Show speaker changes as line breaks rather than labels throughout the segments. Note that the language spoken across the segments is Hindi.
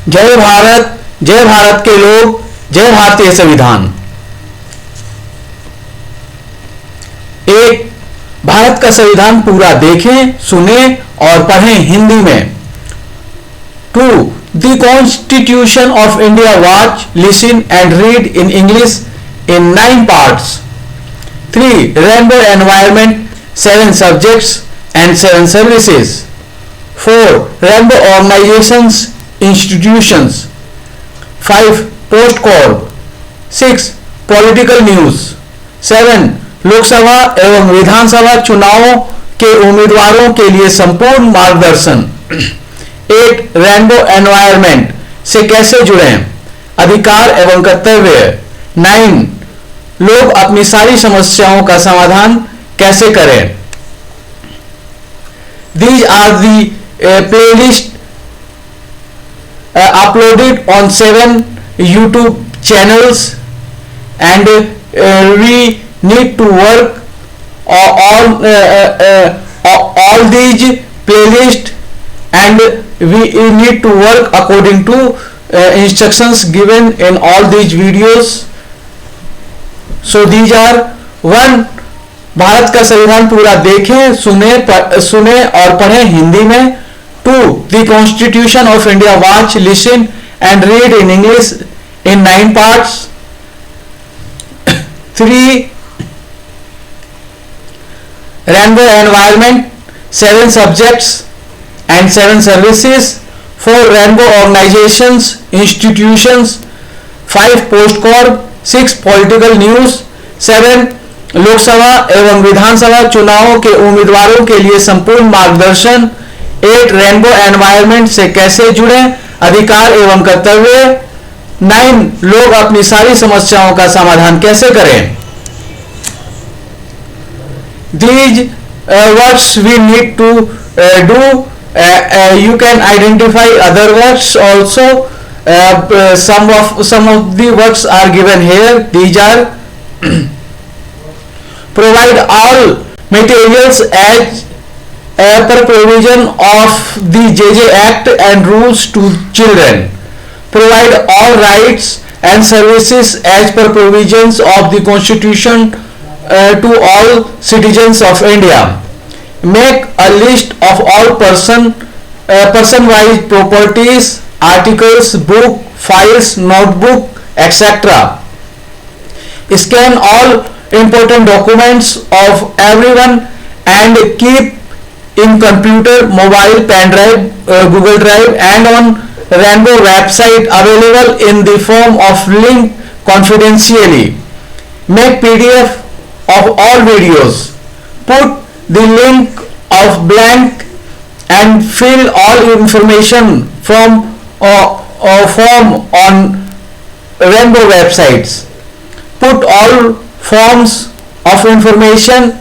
जय भारत, जय भारत के लोग, जय भारतीय संविधान। एक, भारत का संविधान पूरा देखें, सुने और पढ़ें हिंदी में। 2. The Constitution of India watch, listen and read in English in 9 parts. 3. Rainbow environment, 7 subjects and 7 services. 4. Rainbow organizations, institutions. 5. Postcard. 6. Political news. 7. Lok Sabha एवं विधानसभा चुनावों के उम्मीदवारों के लिए संपूर्ण मार्गदर्शन। 8. रेनबो एनवायरमेंट से कैसे जुड़ें, अधिकार एवं कर्तव्य। 9. लोग अपनी सारी समस्याओं का समाधान कैसे करें। These are the playlist uploaded on 7 YouTube channels, and we need to work all these playlists, and we need to work according to instructions given in all these videos. So these are 1. Bharat का संविधान पूरा देखें, सुने और पढ़ें हिंदी में। 2. The Constitution of India watch, listen and read in English in 9 parts. 3. Rainbow environment, 7 subjects and 7 services. 4. Rainbow organizations, institutions. 5. Postcard. 6. Political news. 7. Lok Sabha एवं विधानसभा चुनावों के उम्मीदवारों के लिए संपूर्ण मार्गदर्शन। 8. रेनबो एनवायरमेंट से कैसे जुड़ें, अधिकार एवं कर्तव्य। 9. लोग अपनी सारी समस्याओं का समाधान कैसे करें। These words we need to do. You can identify other words also. Some of the words are given here. These are provide all materials as per provision of the JJ Act and rules to children. Provide all rights and services as per provisions of the Constitution to all citizens of India. Make a list of all person-wise properties, articles, book, files, notebook, etc. Scan all important documents of everyone and keep in computer, mobile, pen drive, Google Drive, and on Rainbow website available in the form of link confidentially. Make PDF of all videos. Put the link of blank and fill all information from form on Rainbow websites. Put all forms of information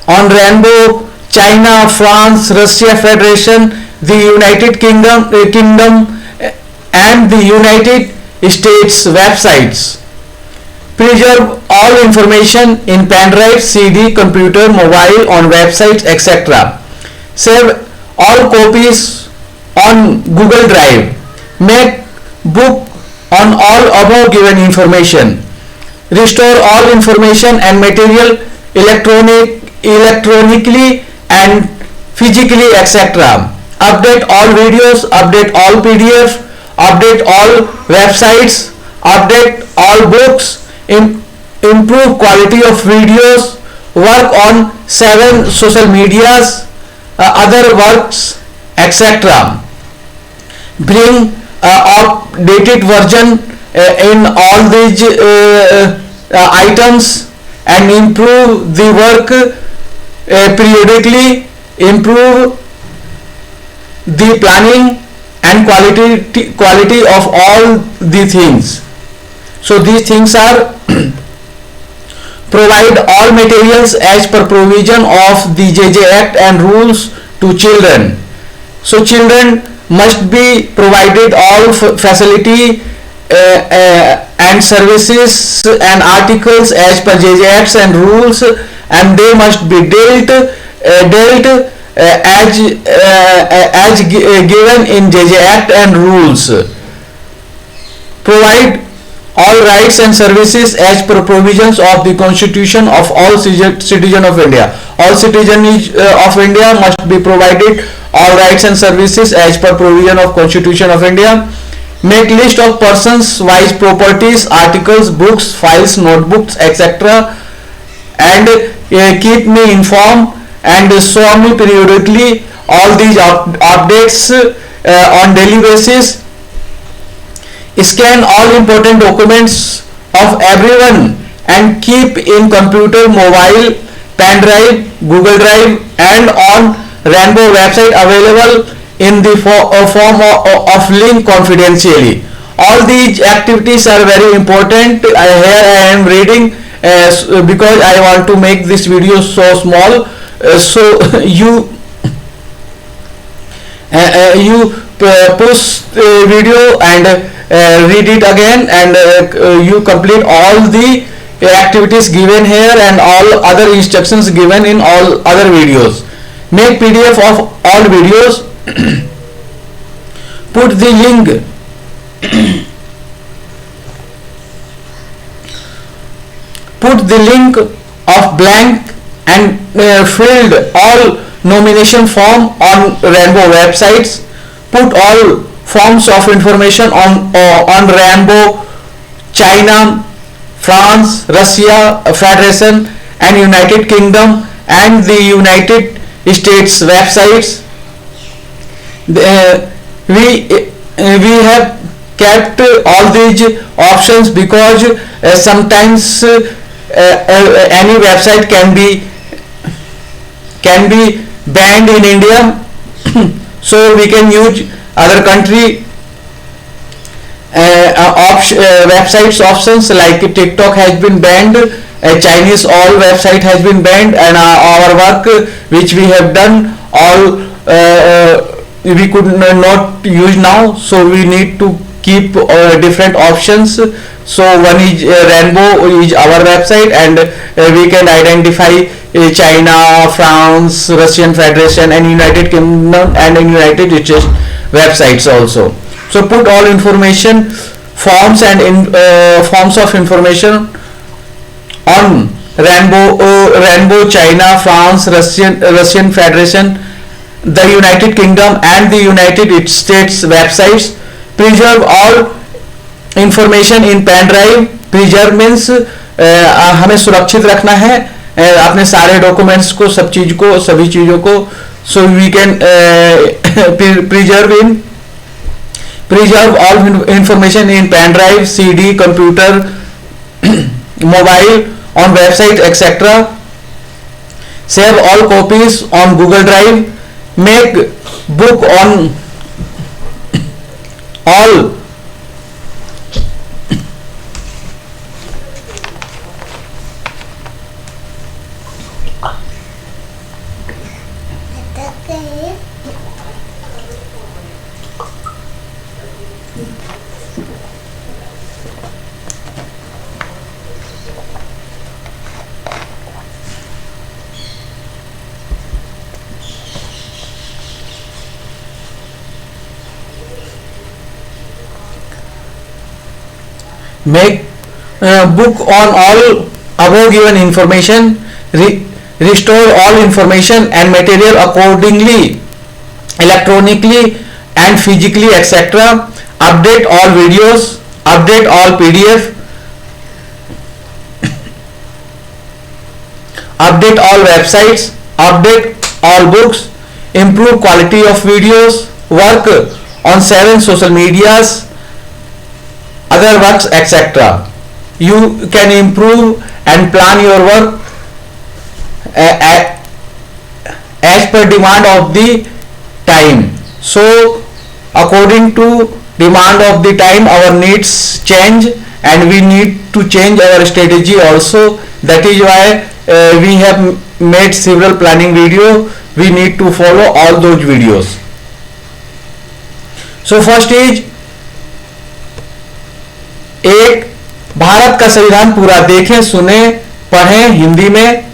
on Rainbow, China, France, Russia Federation, the United Kingdom and the United States websites. Preserve all information in pen drive, CD, computer, mobile, on websites, etc. Save all copies on Google Drive. Make book on all above given information. Restore all information and material electronically and physically, etc. Update all videos, update all PDF, update all websites, update all books, improve quality of videos, work on 7 social medias, other works, etc. Bring updated version in all these items and improve the work periodically. Improve the planning and quality of all the things. So these things are provide all materials as per provision of the JJ Act and rules to children. So children must be provided all facility and services and articles as per JJ Acts and rules, and they must be dealt given in JJ Act and rules. Provide all rights and services as per provisions of the Constitution of all citizens of India. All citizens of India must be provided all rights and services as per provision of Constitution of India. Make list of persons wise properties, articles, books, files, notebooks, etc. and keep me informed and show me periodically all these updates on daily basis. Scan all important documents of everyone and keep in computer, mobile, pen drive, Google Drive and on Rainbow website available in the form of link confidentially. All these activities are very important. Here I am reading because I want to make this video so small. So you push the video and read it again, and you complete all the activities given here and all other instructions given in all other videos. Make PDF of all videos. Put the link of blank and filled all nomination form on Rainbow websites. Put all forms of information on Rainbow, China, France, Russia Federation and United Kingdom and the United States websites. We have kept all these options because sometimes any website can be banned in India. So we can use other country websites options, like TikTok has been banned, Chinese all website has been banned, and our work which we have done all we could not use now, so we need to keep different options. So one is Rainbow is our website, and we can identify China, France, Russian Federation and United Kingdom and United States websites also. So put all information forms and forms of information on Rainbow, China, France, Russian Federation, the United Kingdom and the United States websites. Preserve all information in pen drive. Preserve means हमें सुरक्षित रखना है अपने सारे डॉक्यूमेंट्स को, सब चीज को, सभी चीजों को. So we can preserve all information in pen drive, CD, computer, mobile, on website, etc. Save all copies on Google Drive. Make book on all make book on all above given information. Restore all information and material accordingly, electronically and physically, etc. Update all videos, update all PDF, update all websites, update all books, improve quality of videos, work on 7 social medias, other works, etc. You can improve and plan your work as per demand of the time. So according to demand of the time, our needs change and we need to change our strategy also. That is why we have made several planning video. We need to follow all those videos. So first is एक भारत का संविधान पूरा देखें, सुने, पढ़ें हिंदी में.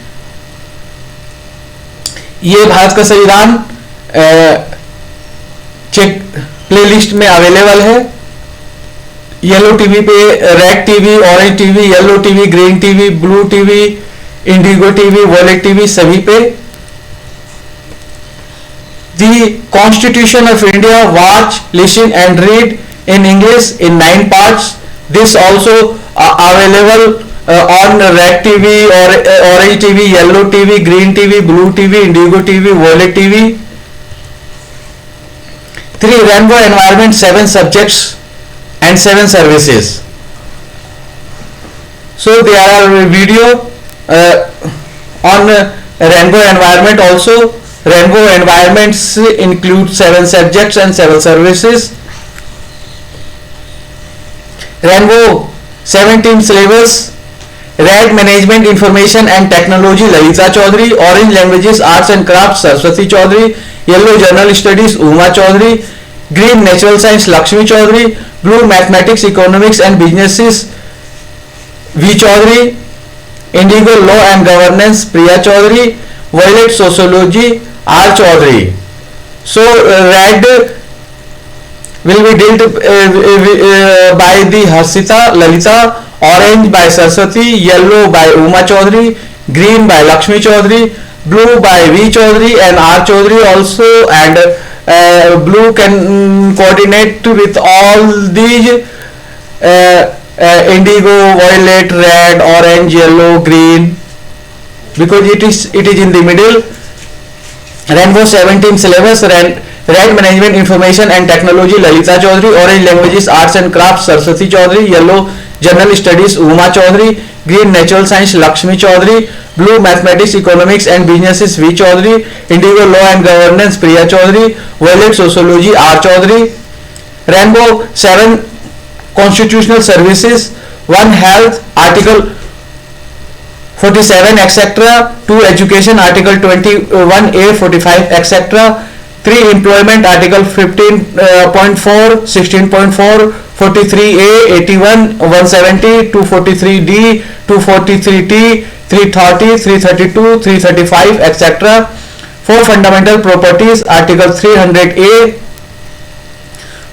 ये भारत का संविधान चेक प्लेलिस्ट में अवेलेबल है। येलो टीवी पे red TV, orange TV, yellow TV, green TV, blue TV, indigo TV, violet TV सभी पे। The Constitution of India, watch, listen and read in English in 9 parts. This also available on red TV or orange TV, yellow TV, green TV, blue TV, indigo TV, violet TV. 3. Rainbow environment, 7 subjects and 7 services. So there are video on rainbow environment also. Rainbow environments include 7 subjects and 7 services. Rainbow 17 syllabus. Red management information and technology Lalita Chaudhary. Orange languages arts and crafts Saraswati Chaudhary. Yellow general studies Uma Chaudhary. Green natural science Lakshmi Chaudhary. Blue mathematics economics and businesses V Chaudhary. Indigo law and governance Priya Chaudhary. Violet sociology R Chaudhary. So red will be dealt by the Harsita Lalita, orange by Saraswati, yellow by Uma Chaudhary, green by Lakshmi Chaudhary, blue by V Chaudhary and R Chaudhary also, and blue can coordinate with all these indigo, violet, red, orange, yellow, green, because it is in the middle. Rainbow 17 syllabus. Red management information and technology Lalita Chaudhary. Orange languages arts and crafts Saraswati Chaudhary. Yellow general studies Uma Chaudhary. Green natural science Lakshmi Chaudhary. Blue mathematics economics and businesses V Chaudhary. Indigo law and governance Priya Chaudhary. Violet sociology R Chaudhary. Rainbow 7 constitutional services. 1 health article 47 etc. 2 education article 21A 45 etc. 3 employment article 15.4 16.4 43A 81 170 243D 243T 330 332 335 etc. 4 fundamental properties article 300A.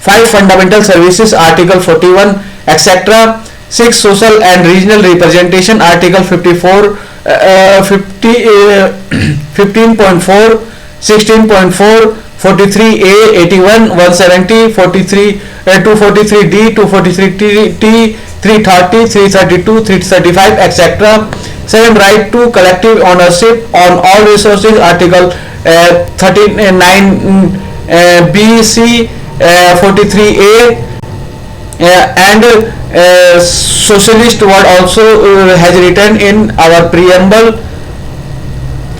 5 fundamental services article 41 etc. 6 social and regional representation article 54 15.4 16.4 43A 81 170 43 243D 243T 330 332 335 etc. 7 right to collective ownership on all resources article 39 BC 43A and socialist word also has written in our preamble.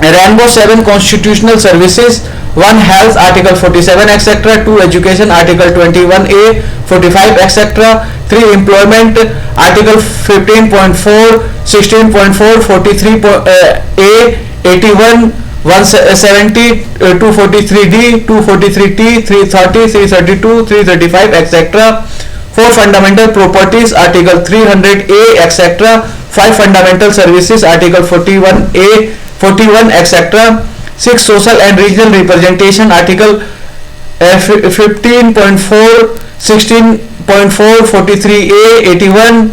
Rainbow 7 constitutional services. 1 health article 47 etc. 2 education article 21A 45 etc. 3 employment article 15.4 16.4 43A 81 170 243D 243T 330 332 335 etc. 4 fundamental properties article 300A etc. 5 fundamental services article 41A 41 etc. 6 social and regional representation article 15.4 16.4 43A 81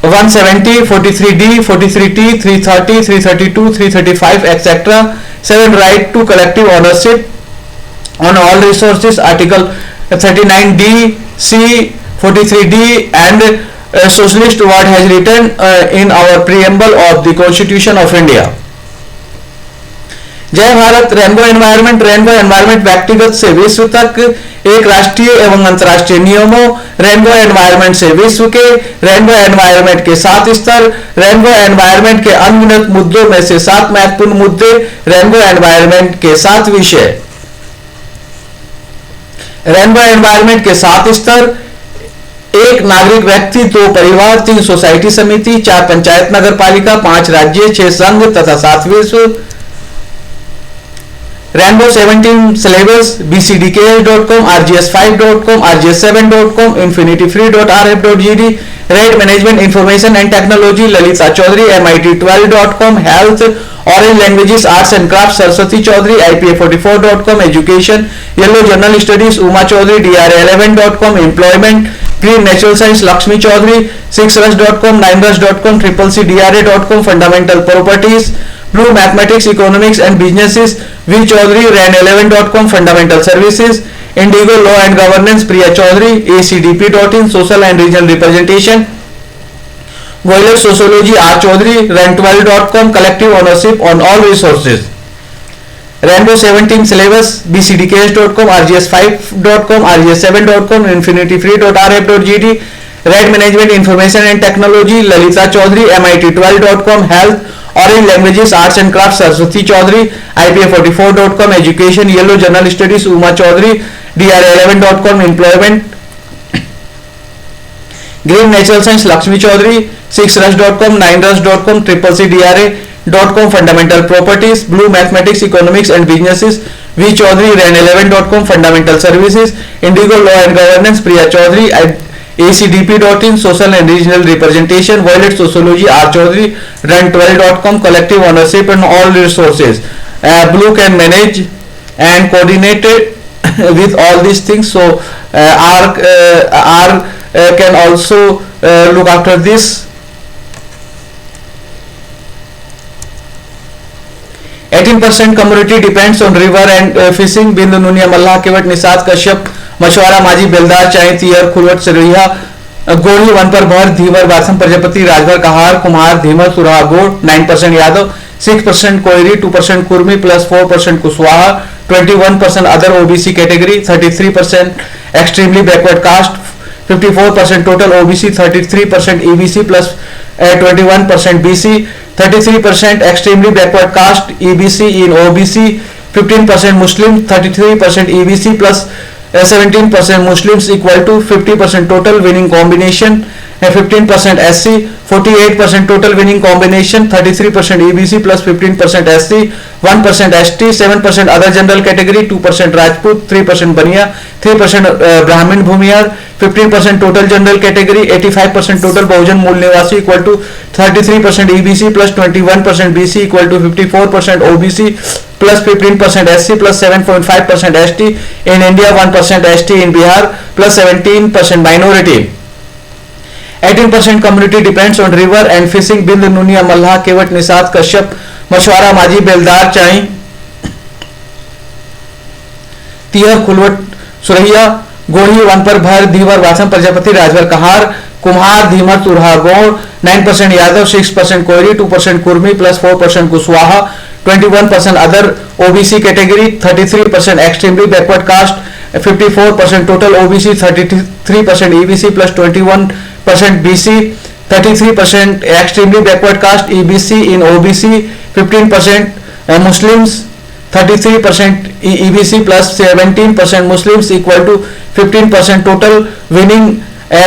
170 43D 43T 330 332 335 etc. 7 right to collective ownership on all resources article 39D C 43D and socialist word has written in our preamble of the Constitution of India. जय भारत। रेनबो एनवायरनमेंट व्यक्तिगत से विश्व तक एक राष्ट्रीय एवं अंतर्राष्ट्रीय नियमों, रेनबो एनवायरनमेंट से विश्व के, रेनबो एनवायरनमेंट के 7 स्तर, रेनबो एनवायरनमेंट के अनगिनत मुद्दों में से 7 महत्वपूर्ण मुद्दे, रेनबो एनवायरनमेंट के 7 विषय। रेनबो एनवायरनमेंट के 7 स्तर: 1 नागरिक व्यक्ति, 2 परिवार, 3 सोसाइटी समिति, 4 पंचायत नगर पालिका, 5 राज्य, 6 संघ तथा 7 विश्व। Rainbow 17 syllabus: bcdks.com, rgs5.com, rgs7.com, infinityfree.rf.gd, Red Management Information and Technology, Lalita Chaudhary, MIT12.com. Health, Orange Languages, Arts and Crafts, Saraswati Chaudhary, IPA44.com. Education, Yellow Journal Studies, Uma Chaudhary, DRA11.com. Employment, Green Natural Science, Lakshmi Chaudhary, 6rush.com, 9rush.com, CCCDRA.com. Fundamental Properties, Blue Mathematics, Economics and Businesses, V Chaudhary, RAN11.com. Fundamental Services, Indigo Law and Governance, Priya Chaudhary, ACDP.in. Social and Regional Representation, Violet Sociology, R Chaudhary, RAN12.com. Collective ownership on all resources, Rainbow 17 Syllabus, BCDKS.com, RGS5.com, RGS7.com, infinityfree.rf.gd. Red Management Information and Technology, Lalita Chaudhary, MIT12.com. Health, Orange Languages, Arts and Crafts, Saraswati Chaudhary, IPA44.com. Education, Yellow Journal Studies, Uma Chaudhary, DRA11.com. Employment, Green Natural Science, Lakshmi Chaudhary, 6rush.com, 9rush.com, CCCDRA.com. Fundamental Properties, Blue Mathematics, Economics and Businesses, V Chaudhary, RAN11.com. Fundamental Services, Indigo Law and Governance, Priya Chaudhary, ACDP.in. Social and Regional Representation, Violet Sociology, R Chaudhary, RAN12.com. Collective ownership on all resources. Blue can manage and coordinate with all these things. So R can also look after this. 18% community depends on river and fishing. बिंदु नुनिया मल्लाह केवट निषाद कश्यप मछुआरा माझी बेलदार चाय तियर खुलवट सिरैया गोढ़ी वन पर भर धीवर बासम प्रजापति राजभर कहार कुम्हार धीमर सुरहा गोड़ 9% Yadav 6% Koeri 2% Kurmi plus 4% Kushwaha 21% other OBC category 33% extremely backward caste 54% total OBC 33% EBC plus 21% BC 33% extremely backward caste EBC in OBC 15% Muslim 33% EBC plus 17% Muslims equal to 50% total winning combination 15% SC 48% total winning combination 33% EBC plus 15% SC 1% ST 7% other general category 2% Rajput 3% Baniya 3% Brahmin Bhumiyar 15% total general category 85% total Bahujan Mool Nivasi equal to 33% EBC plus 21% BC equal to 54% OBC plus 15% SC plus 7.5% ST in India 1% ST in Bihar plus 17% minority 18% community depends on river and fishing. Bind Nuniya Mallah Kewat Nishad Kashyap मछुआरा माझी बेलदार चाई तियर खुलवट सुरैया गोढ़ी वन पर भर धीवर वासम Prajapati Rajbhar Kahar Kumhar Dhimar Turha Gaur 9% Yadav 6% Koeri 2% Kurmi plus 4% Kushwaha 21% other OBC category 33% extremely backward caste 54% total OBC 33% EBC plus 21% BC 33% extremely backward caste EBC in OBC 15% Muslims 33% EBC plus 17% Muslims equal to 15% total winning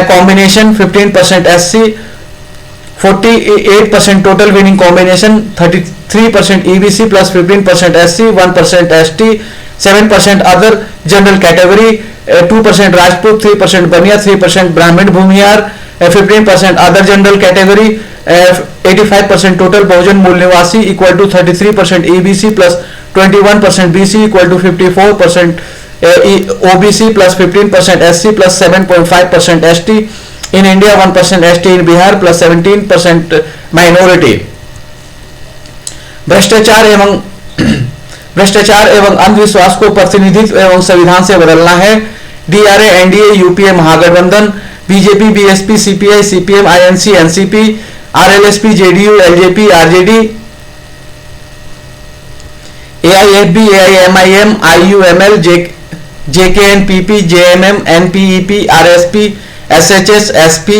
combination 15% SC 48% total winning combination 33% EBC plus 15% SC 1% ST 7% other general category 2% Rajput 3% Baniya 3% Brahmin Bhumiyar 15% other general category 85% total Bahujan Mool Nivasi equal to 33% EBC plus 21% BC equal to 54% OBC plus 15% SC plus 7.5% ST in India 1% ST in Bihar plus 17% minority. भ्रष्टाचार एवं अंधविश्वास को प्रतिनिधित्व एवं संविधान से बदलना है. DRA NDA UPA Mahagathbandhan BJP BSP CPI CPM INC NCP RLSP JDU LJP RJD AIFB AIMIM IUML JKNPP JMM NPEP RSP SHS SP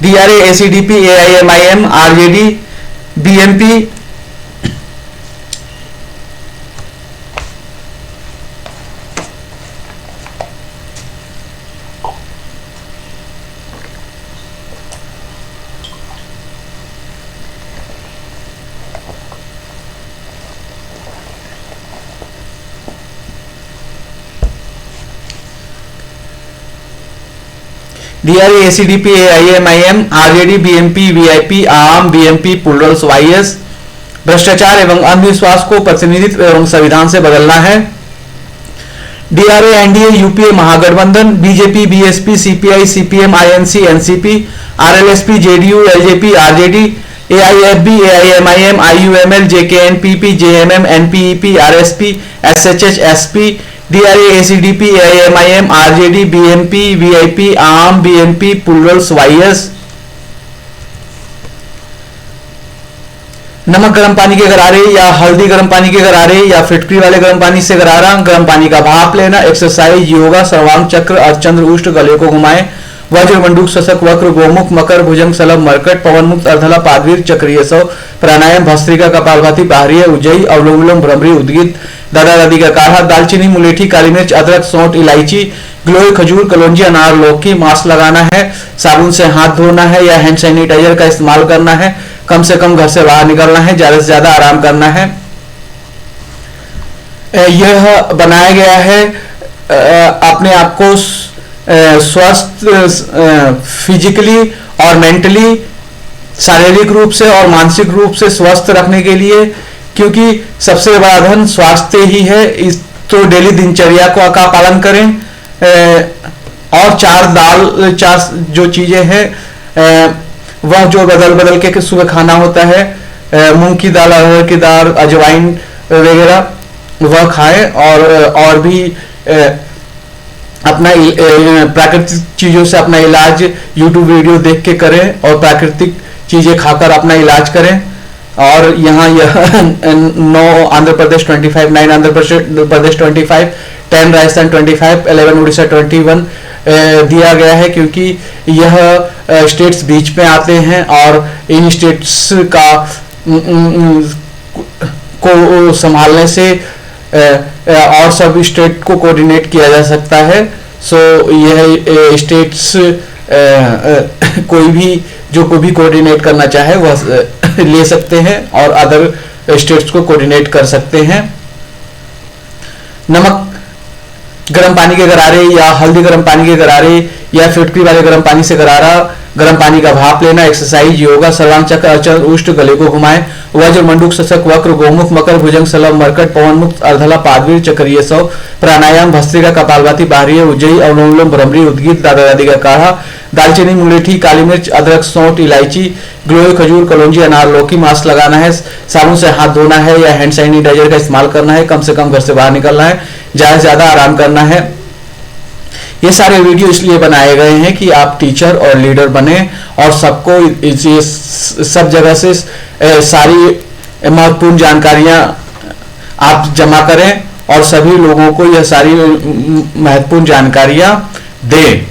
DRA ACDP AIMIM RJD BMP DRA, ACDP, AIMIM, RJD, BMP, VIP, आम, BMP, पुलरल्स, YS। भ्रष्टाचार एवं अंधविश्वास को प्रतिनिधित्व एवं संविधान से बदलना है। DRA, NDA, UPA, महागठबंधन, BJP, BSP, CPI, CPM, INC, NCP, RLSP, JDU, LJP, RJD, AIFB, AIMIM, IUML, JKN, PP, JMM, NPEP, RSP, SHH, SP, DRA, ACDP, AIMIM, RJD, BMP, VIP, आम, BMP, पुलरल्स, YS। नमक गर्म पानी के गरारे या हल्दी गर्म पानी के गरारे या फिटकरी वाले गर्म पानी से गरारा, गर्म पानी का भाप लेना, एक्सरसाइज, योगा, सर्वांग चक्र, अर्धचंद्र, उष्ट, गले को घुमाएं, वज्र, मंडूक, शशक, वक्र, गोमुख, मकर, भुजंग, सलभ, मरकट, पवन मुक्त, अर्धला, पादवीर, चक्रीय सव, प्राणायाम, भस्त्रिका, कपालभाति, बाहरी, उज्जयी, अवलोम विलोम, भ्रमरी, उद्गीत, दादा दादी का काढ़ा, दालचीनी, मुलेठी, काली मिर्च, अदरक, सौंठ, इलायची, गिलोय, खजूर, कलौंजी, अनार, लौकी। मास्क लगाना है, साबुन से हाथ धोना है या हैंड सैनिटाइजर का इस्तेमाल करना है, कम से कम घर से बाहर निकलना है, ज्यादा से ज्यादा आराम करना है। यह बनाया गया है अपने आप को स्वस्थ फिजिकली और मेंटली, शारीरिक रूप से और मानसिक रूप से स्वस्थ रखने के लिए, क्योंकि सबसे बड़ा धन स्वास्थ्य ही है। इस तो डेली दिनचर्या को का पालन करें और चार जो चीजें हैं वह जो बदल बदल के सुबह खाना होता है, मूंग की दाल, अरहर की दाल, अजवाइन वगैरह वह खाएं और भी अपना प्राकृतिक चीजों से अपना इलाज यूट्यूब वीडियो देख के करें और प्राकृतिक चीजें खाकर अपना इलाज करें। और यहाँ यह 9 आंध्र प्रदेश 25, 9 आंध्र प्रदेश 25, 10 राजस्थान 25, 11 उड़ीसा 21 दिया गया है, क्योंकि यह स्टेट्स बीच में आते हैं और इन स्टेट्स का को संभालने से और सब स्टेट को कोऑर्डिनेट किया जा सकता है। सो यह स्टेट्स कोई भी कोऑर्डिनेट करना चाहे वह ले सकते हैं और अदर स्टेट्स को कोऑर्डिनेट कर सकते हैं। नमक गर्म पानी के गरारे या हल्दी गर्म पानी के गरारे या फिटकरी वाले गर्म पानी से गरारा, गर्म पानी का भाप लेना, एक्सरसाइज, योगा, सर्वांग चक्र, अर्धचंद्र, उष्ट, गले को घुमाएं, वज्र, मंडूक, शशक, वक्र, गोमुख, मकर, भुजंग, सलभ, मरकट, पवन मुक्त, अर्धला, पादवीर, चक्रीय सव, प्राणायाम, भस्त्रिका, कपालभाति, बाहरी, उज्जयी, अवलोम विलोम, भ्रमरी, उद्गीत, दादा दादी का काढ़ा, दालचीनी, मुलेठी, काली मिर्च, अदरक, सौंठ, इलायची, गिलोय, खजूर, कलौंजी, अनार, लौकी। मास्क लगाना है, साबुन से हाथ धोना है या हैंड सैनिटाइजर का इस्तेमाल करना है, कम से कम घर से बाहर निकलना है, ज्यादा से ज्यादा आराम करना है। ये सारे वीडियो इसलिए बनाए गए हैं कि आप टीचर और लीडर बने और सबको सब जगह से सारी महत्वपूर्ण जानकारियां आप जमा करें और सभी लोगों को यह सारी महत्वपूर्ण जानकारियां दें,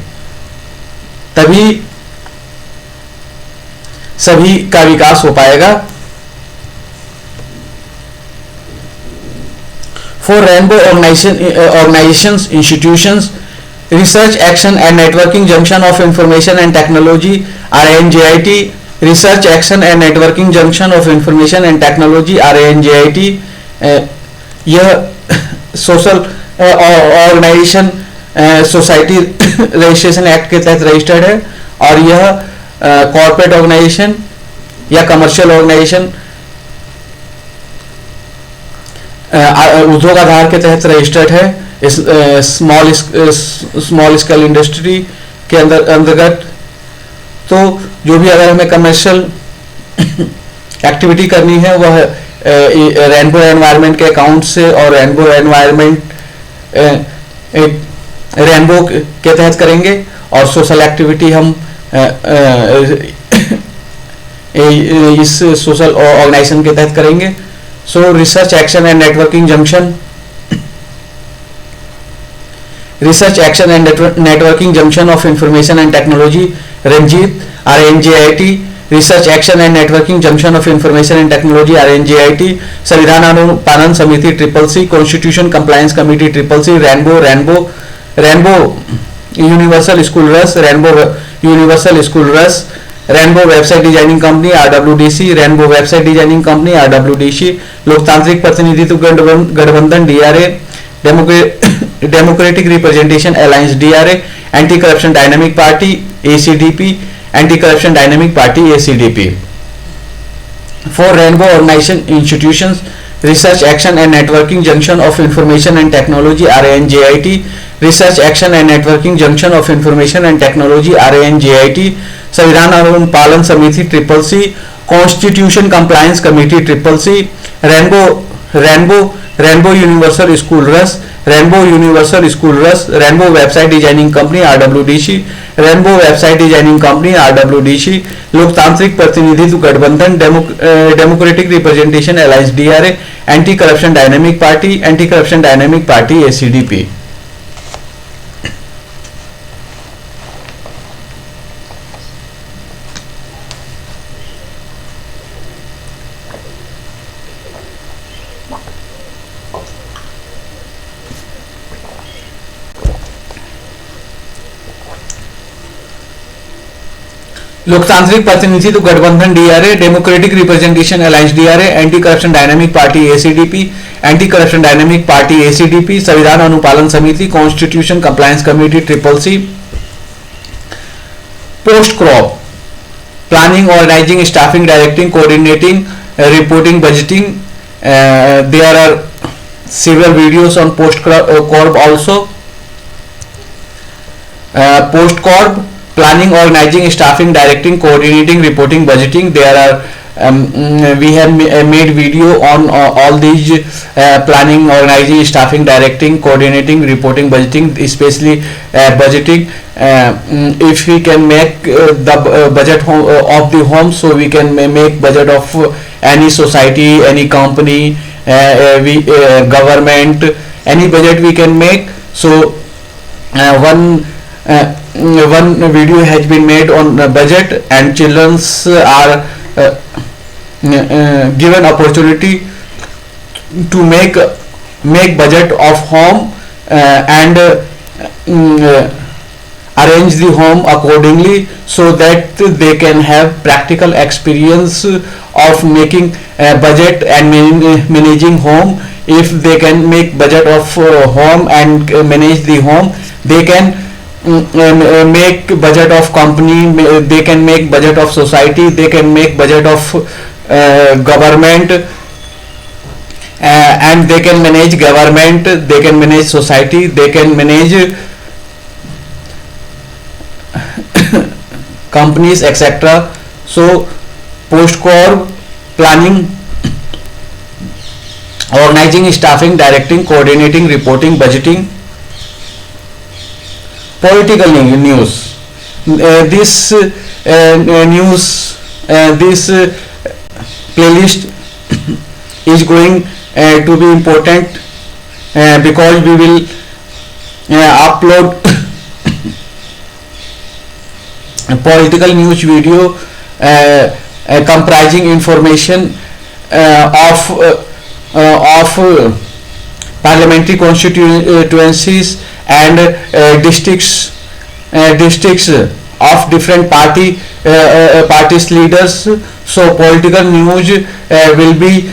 तभी सभी का विकास हो पाएगा। For Rainbow organizations, institutions, Research, Action and Networking Junction of Information and Technology, RANJIT, Research, Action and Networking Junction of Information and Technology, RANJIT। यह social organisation society registration act के तहत रजिस्टर्ड है और यह कॉर्पोरेट ऑर्गेनाइजेशन या कमर्शियल ऑर्गेनाइजेशन उद्योग आधार के तहत रजिस्टर्ड है। स्मॉल स्केल इंडस्ट्री के अंतर्गत। तो जो भी अगर हमें कमर्शियल एक्टिविटी करनी है वह रेनबो एनवायरनमेंट के अकाउंट से और रेनबो के तहत करेंगे और सोशल एक्टिविटी हम इस सोशल ऑर्गेनाइजेशन के तहत करेंगे। So research, action and networking junction, Research, Action and Networking Junction of Information and Technology, Ranjit, RNJIT, Research, Action and Networking Junction of Information and Technology, RNJIT, संविधान अनुपालन समिति CCC, Constitution Compliance Committee CCC, Rainbow Universal School RUS, Rainbow Universal School RUS, rainbow Website Designing Company RWDC, Rainbow Website Designing Company RWDC, लोकतांत्रिक प्रतिनिधित्व गठबंधन DRA, democratic representation alliance DRA, anti Corruption Dynamic Party ACDP, Anti-Corruption Dynamic Party ACDP. For Rainbow Organization Institutions, Research Action and Networking Junction of Information and Technology RANJIT, Research Action and Networking Junction of Information and Technology RANJIT, संविधान अनुपालन समिति CCC, Constitution Compliance Committee CCC, Rainbow Universal School Rus, Rainbow Universal School Rus, Rainbow Website Designing Company RWDC, Rainbow Website Designing Company RWDC, लोकतांत्रिक प्रतिनिधित्व गठबंधन democratic representation alliance DRA, anti corruption dynamic party ACDP. लोकतांत्रिक प्रतिनिधित्व गठबंधन DRA, democratic representation alliance DRA, anti corruption dynamic party ACDP, anti corruption dynamic party ACDP, संविधान अनुपालन समिति, constitution compliance committee CCC, post crop, planning, organising, staffing, directing, coordinating, reporting, budgeting. There are several videos on post corp also. Post corp, planning, organizing, staffing, directing, coordinating, reporting, budgeting. There are we have made video on all these planning, organizing, staffing, directing, coordinating, reporting, budgeting, especially budgeting. If we can make the budget of the home, so we can make budget of any society, any company, government, any budget we can make. So one video has been made on budget, and childrens are given opportunity to make budget of home and arrange the home accordingly, so that they can have practical experience of making budget and managing home. If they can make budget of home and manage the home, they can make budget of company, they can make budget of society, they can make budget of government, and they can manage government, they can manage society, they can manage companies, etc. So post corp, planning, organizing, staffing, directing, coordinating, reporting, budgeting. Political news. This playlist is going to be important because we will upload a political news video comprising information of parliamentary constituencies and districts of different parties leaders. So political news will be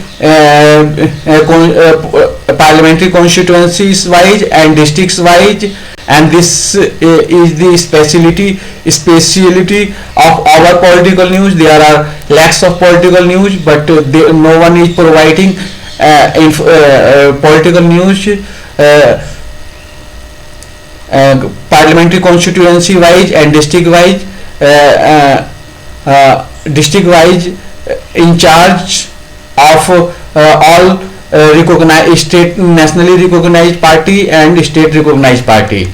parliamentary constituencies wise and districts wise, and this is the speciality of our political news. There are lakhs of political news, but no one is providing political news parliamentary constituency wise and district wise. District wise in charge of all recognized state, nationally recognized party and state recognized party.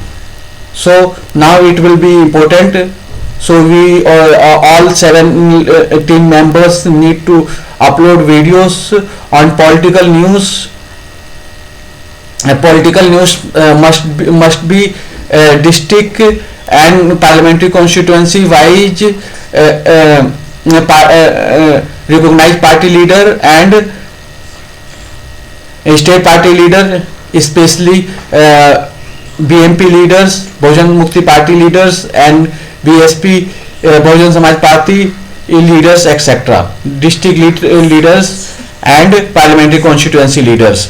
So now it will be important. So we all 7 team members need to upload videos on political news. Political news must be district and parliamentary constituency wise recognized party leader and state party leader, especially BMP leaders, Bahujan Mukti Party leaders, and BSP Bahujan Samaj Party leaders, etc. District leaders and parliamentary constituency leaders.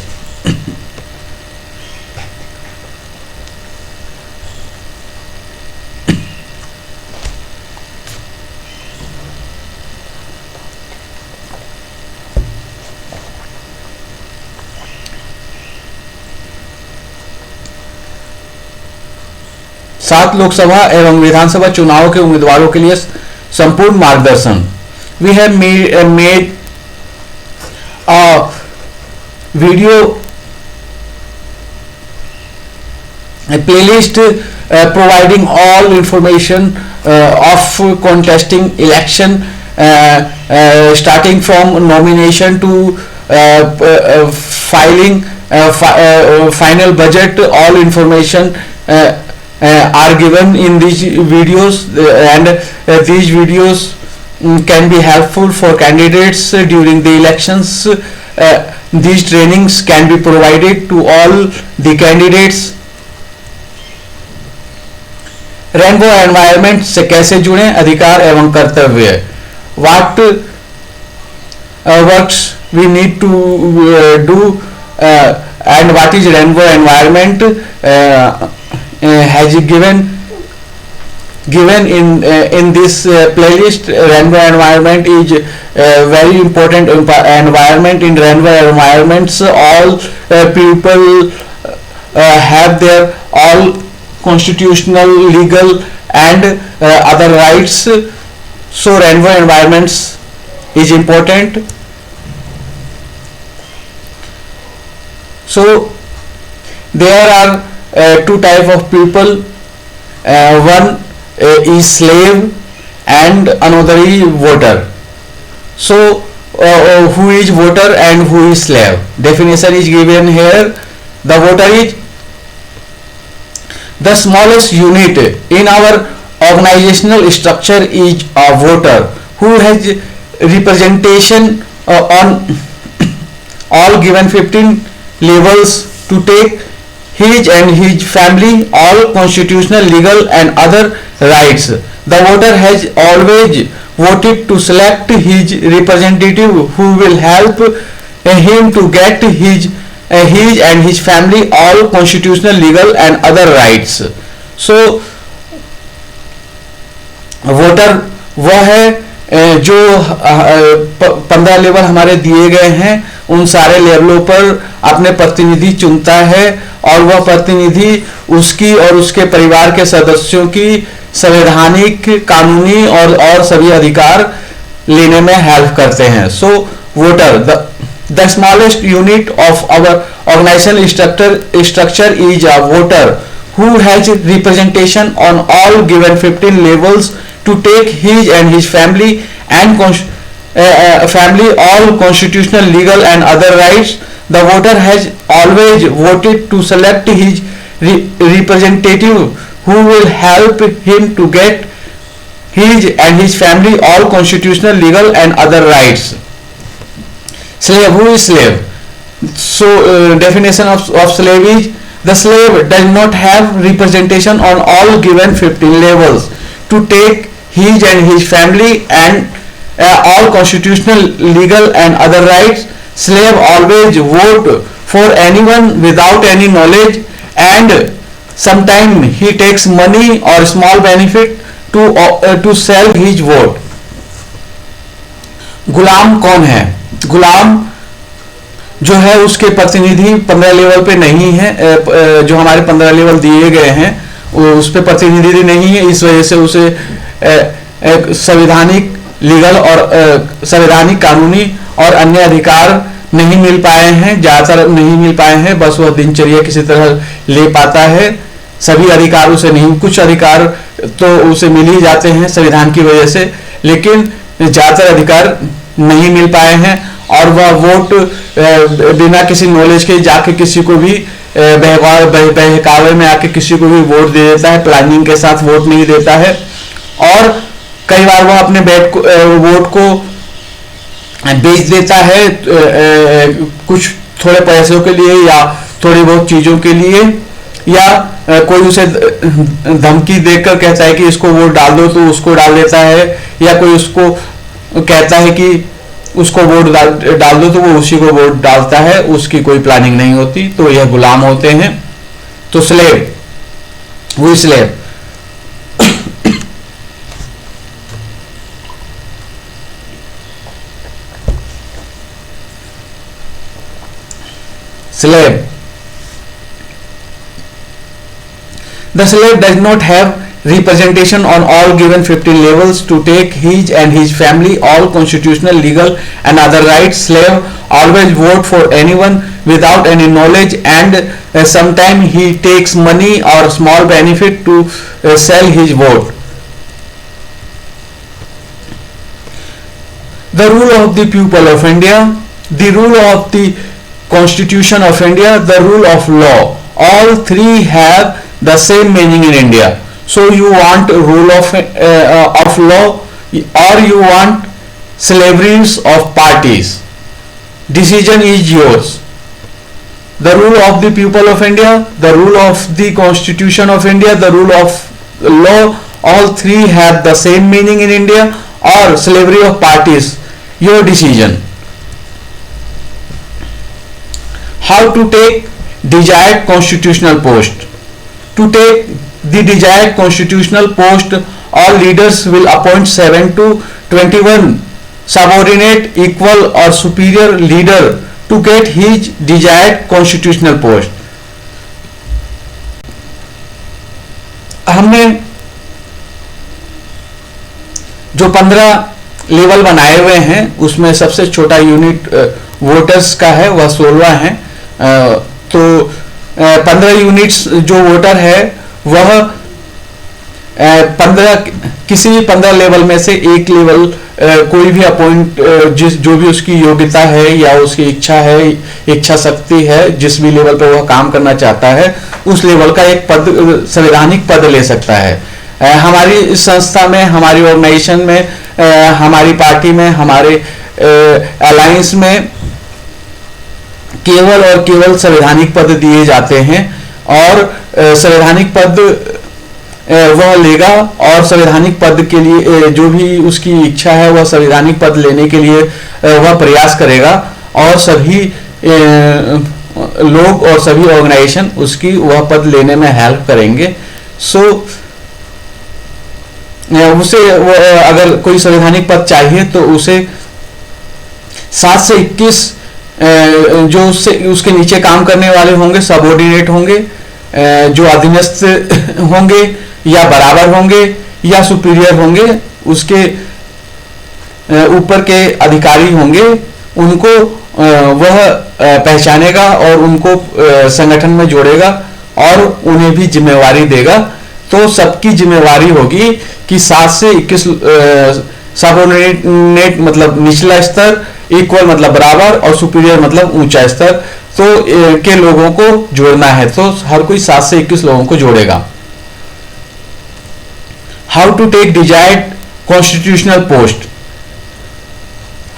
7 Lok Sabha एवं विधानसभा चुनाव के उम्मीदवारों के लिए संपूर्ण मार्गदर्शन। We have made a video a playlist providing all information of contesting election, starting from nomination to filing final budget. All information are given in these videos, and these videos can be helpful for candidates during the elections. These trainings can be provided to all the candidates. Rainbow environment से कैसे जुड़ें, अधिकार एवं कर्तव्य। What works we need to do and what is rainbow environment has given in this playlist. Rainbow environment is very important environment. In rainbow environments all people have their all constitutional, legal and other rights. So rainbow environments is important. So there are two type of people. One is slave and another is voter. So who is voter and who is slave? Definition is given here. The voter is the smallest unit in our organizational structure is a voter who has representation on all given 15 levels to take his and his family all constitutional, legal and other rights. The voter has always voted to select his representative who will help him to get his and his family all constitutional, legal and other rights. So voter वह है जो 15 लेवल हमारे दिए गए हैं उन सारे लेवलों पर अपने प्रतिनिधि चुनता है और वह प्रतिनिधि उसकी और उसके परिवार के सदस्यों की संवैधानिक, कानूनी और सभी अधिकार लेने में हेल्प करते हैं. सो voter the smallest unit of our organizational structure is a voter who has representation on all given 15 levels to take his and his family and family all constitutional, legal and other rights. The voter has always voted to select his representative who will help him to get his and his family all constitutional, legal and other rights. Slave, who is slave? So definition of slave is the slave does not have representation on all given 15 levels to take his and his family and all constitutional, legal and other rights. Slave always vote for anyone without any knowledge and sometimes he takes money or small benefit to sell his vote. गुलाम कौन है? गुलाम जो है उसके प्रतिनिधि 15 लेवल पे नहीं है. जो हमारे 15 लेवल दिए गए हैं उस पे प्रतिनिधि नहीं है, इस वजह से उसे संवैधानिक, लीगल और संवैधानिक, कानूनी और अन्य अधिकार नहीं मिल पाए हैं, ज़्यादातर नहीं मिल पाए हैं. बस वह दिनचर्या किसी तरह ले पाता है. सभी अधिकार उसे नहीं, कुछ अधिकार तो उसे मिल ही जाते हैं संविधान की वजह से, लेकिन ज़्यादातर अधिकार नहीं मिल पाए हैं और वह वोट बिना किसी नॉलेज के जाके किसी को भी बहकावे में आके किसी को भी वोट दे देता है, प्लानिंग के साथ वोट नहीं देता है. और कई बार वह अपने वोट को बेच देता है कुछ थोड़े पैसों के लिए या थोड़ी बहुत चीज़ों के लिए, या कोई उसे धमकी देकर कहता है कि इसको वोट डाल दो तो उसको डाल देता है, या कोई उसको कहता है कि उसको वोट डाल दो तो वो उसी को वोट डालता है, उसकी कोई प्लानिंग नहीं होती. तो यह गुलाम होते हैं. तो स्लेव, वो slave slave. The slave does not have representation on all given 15 levels to take his and his family all constitutional, legal and other rights. Slave always vote for anyone without any knowledge, and sometimes he takes money or small benefit to sell his vote. The rule of the people of India, the rule of the Constitution of India, the rule of law, all three have the same meaning in India. So you want rule of law, or you want slaveries of parties? Decision is yours. The rule of the people of India, the rule of the Constitution of India, the rule of law, all three have the same meaning in India, or slavery of parties? Your decision. How to take desired constitutional post? To take the desired constitutional post, all leaders will appoint 7 to 21 subordinate, equal or superior leader to get his desired constitutional post. हमने जो 15 लेवल बनाए हुए हैं उसमें सबसे छोटा यूनिट वोटर्स का है, वह 16 है। तो 15 यूनिट्स जो वोटर है वह 15 किसी भी 15 लेवल में से एक लेवल कोई भी अपॉइंट जो भी उसकी योग्यता है या उसकी इच्छा है, इच्छा शक्ति है, जिस भी लेवल पर वह काम करना चाहता है उस लेवल का एक पद, संवैधानिक पद ले सकता है। हमारी संस्था में, हमारी ऑर्गेनाइजेशन में, हमारी पार्टी में, हमारे अलायंस में केवल और केवल संवैधानिक पद दिए जाते हैं, और संवैधानिक पद वह लेगा, और संवैधानिक पद के लिए जो भी उसकी इच्छा है वह संवैधानिक पद लेने के लिए वह प्रयास करेगा, और सभी लोग और सभी ऑर्गेनाइजेशन उसकी वह पद लेने में हेल्प करेंगे। सो उसे अगर कोई संवैधानिक पद चाहिए तो उसे 7 से 21 जो उसके नीचे काम करने वाले होंगे, सबऑर्डिनेट होंगे, जो अधीनस्थ होंगे या बराबर होंगे या सुपीरियर होंगे, उसके ऊपर के अधिकारी होंगे, उनको वह पहचानेगा और उनको संगठन में जोड़ेगा और उन्हें भी जिम्मेवारी देगा। तो सबकी जिम्मेवारी होगी कि 7 से 21 सबऑर्डिनेट मतलब निचला स्तर, इक्वल मतलब बराबर, और सुपीरियर मतलब ऊंचा स्तर तो के लोगों को जोड़ना है। तो हर कोई 7 से 21 लोगों को जोड़ेगा। How to take desired constitutional post?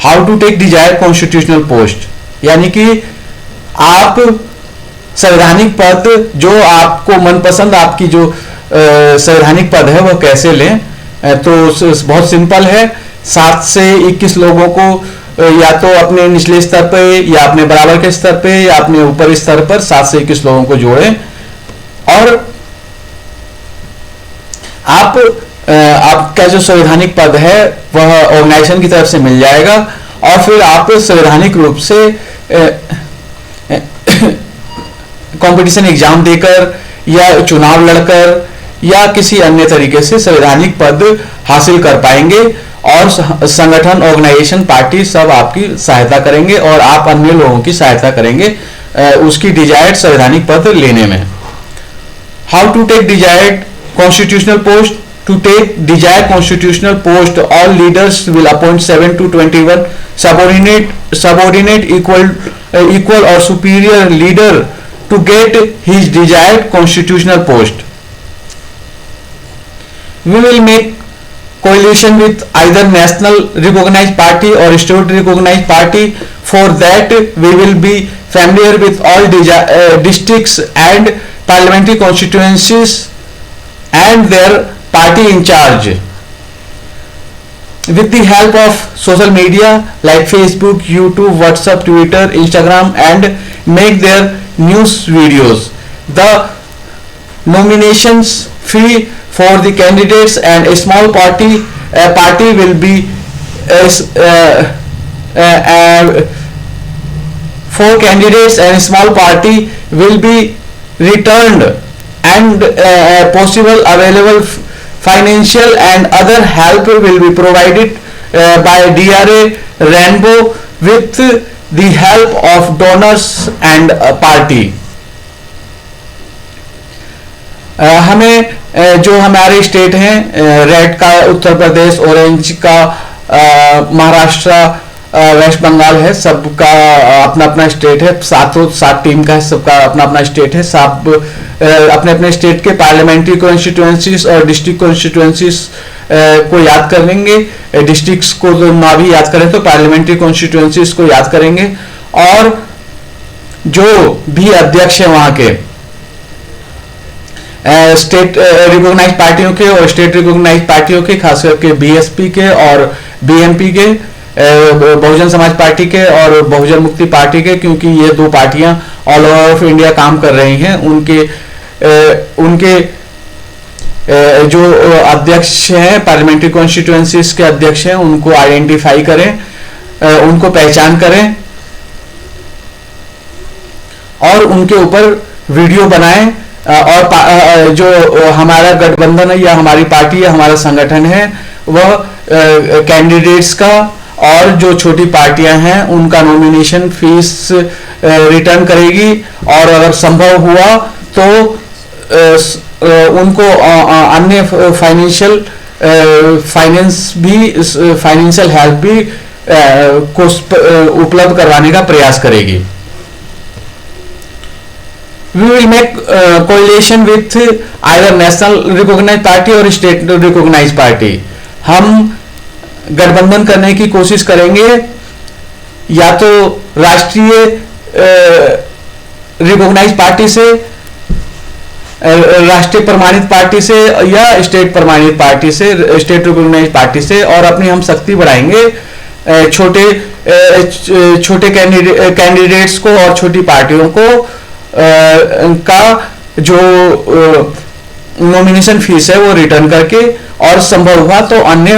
How to take desired constitutional post यानी कि आप संवैधानिक पद जो आपको मनपसंद, आपकी जो संवैधानिक पद है वह कैसे लें? तो बहुत सिंपल है। 7 से 21 लोगों को या तो अपने निचले स्तर पे या अपने बराबर के स्तर पे या अपने ऊपर स्तर पर 7 से 21 लोगों को जोड़ें, और आपका जो संवैधानिक पद है वह ऑर्गेनाइजेशन की तरफ से मिल जाएगा, और फिर आप संवैधानिक रूप से कंपटीशन एग्जाम देकर या चुनाव लड़कर या किसी अन्य तरीके से संवैधानिक पद हासिल कर पाएंगे, और संगठन, ऑर्गेनाइजेशन, पार्टी सब आपकी सहायता करेंगे और आप अन्य लोगों की सहायता करेंगे उसकी डिजायर्ड संवैधानिक पद लेने में। How to take desired constitutional post? To take desired constitutional post, all leaders will appoint 7 to 21 subordinate, equal or superior leader to get his desired constitutional post. We will make coalition with either national recognized party or state recognized party. For that, we will be familiar with all districts and parliamentary constituencies and their party in charge. With the help of social media like Facebook, YouTube, WhatsApp, Twitter, Instagram, and make their news videos. The nominations fee for the candidates and a small party will be for candidates and a small party will be returned and possible available financial and other help will be provided by DRA Rainbow with the help of donors and party. हमें जो हमारे स्टेट हैं, रेड का उत्तर प्रदेश, ऑरेंज का महाराष्ट्र, वेस्ट बंगाल है, सबका अपना अपना स्टेट है, सात टीम का है, सबका अपना अपना स्टेट है, सब अपने अपने स्टेट के पार्लियामेंट्री कॉन्स्टिट्यूएंसीज और डिस्ट्रिक्ट कॉन्स्टिट्यूएंसीज को याद कर लेंगे। डिस्ट्रिक्ट्स को तो ना भी याद करें तो पार्लियामेंट्री कॉन्स्टिट्यूएंसीज को याद करेंगे, और जो भी अध्यक्ष है वहां के स्टेट रिकॉग्नाइज पार्टियों के और स्टेट रिकॉग्नाइज पार्टियों के, खास करके बीएसपी के और बीएमपी के, बहुजन समाज पार्टी के और बहुजन मुक्ति पार्टी के, क्योंकि ये दो पार्टियां ऑल ओवर इंडिया काम कर रही हैं, उनके जो अध्यक्ष हैं, पार्लियामेंट्री कॉन्स्टिट्यूएंसीज के अध्यक्ष हैं, उनको आइडेंटिफाई करें, उनको पहचान करें और उनके ऊपर वीडियो बनाएं, और जो हमारा गठबंधन है या हमारी पार्टी या हमारा संगठन है वह कैंडिडेट्स का और जो छोटी पार्टियां हैं उनका नॉमिनेशन फीस रिटर्न करेगी, और अगर संभव हुआ तो उनको अन्य फाइनेंशियल हेल्प भी उपलब्ध करवाने का प्रयास करेगी। We will make coalition with either national recognized party और state recognized party. हम गठबंधन करने की कोशिश करेंगे या तो राष्ट्रीय रिकॉग्नाइज पार्टी से, राष्ट्रीय प्रमाणित पार्टी से या स्टेट प्रमाणित पार्टी से, स्टेट रिकॉग्नाइज पार्टी से, और अपनी हम शक्ति बढ़ाएंगे छोटे कैंडिडेट्स को और छोटी पार्टियों को का जो नॉमिनेशन फीस है वो रिटर्न करके, और संभव हुआ तो अन्य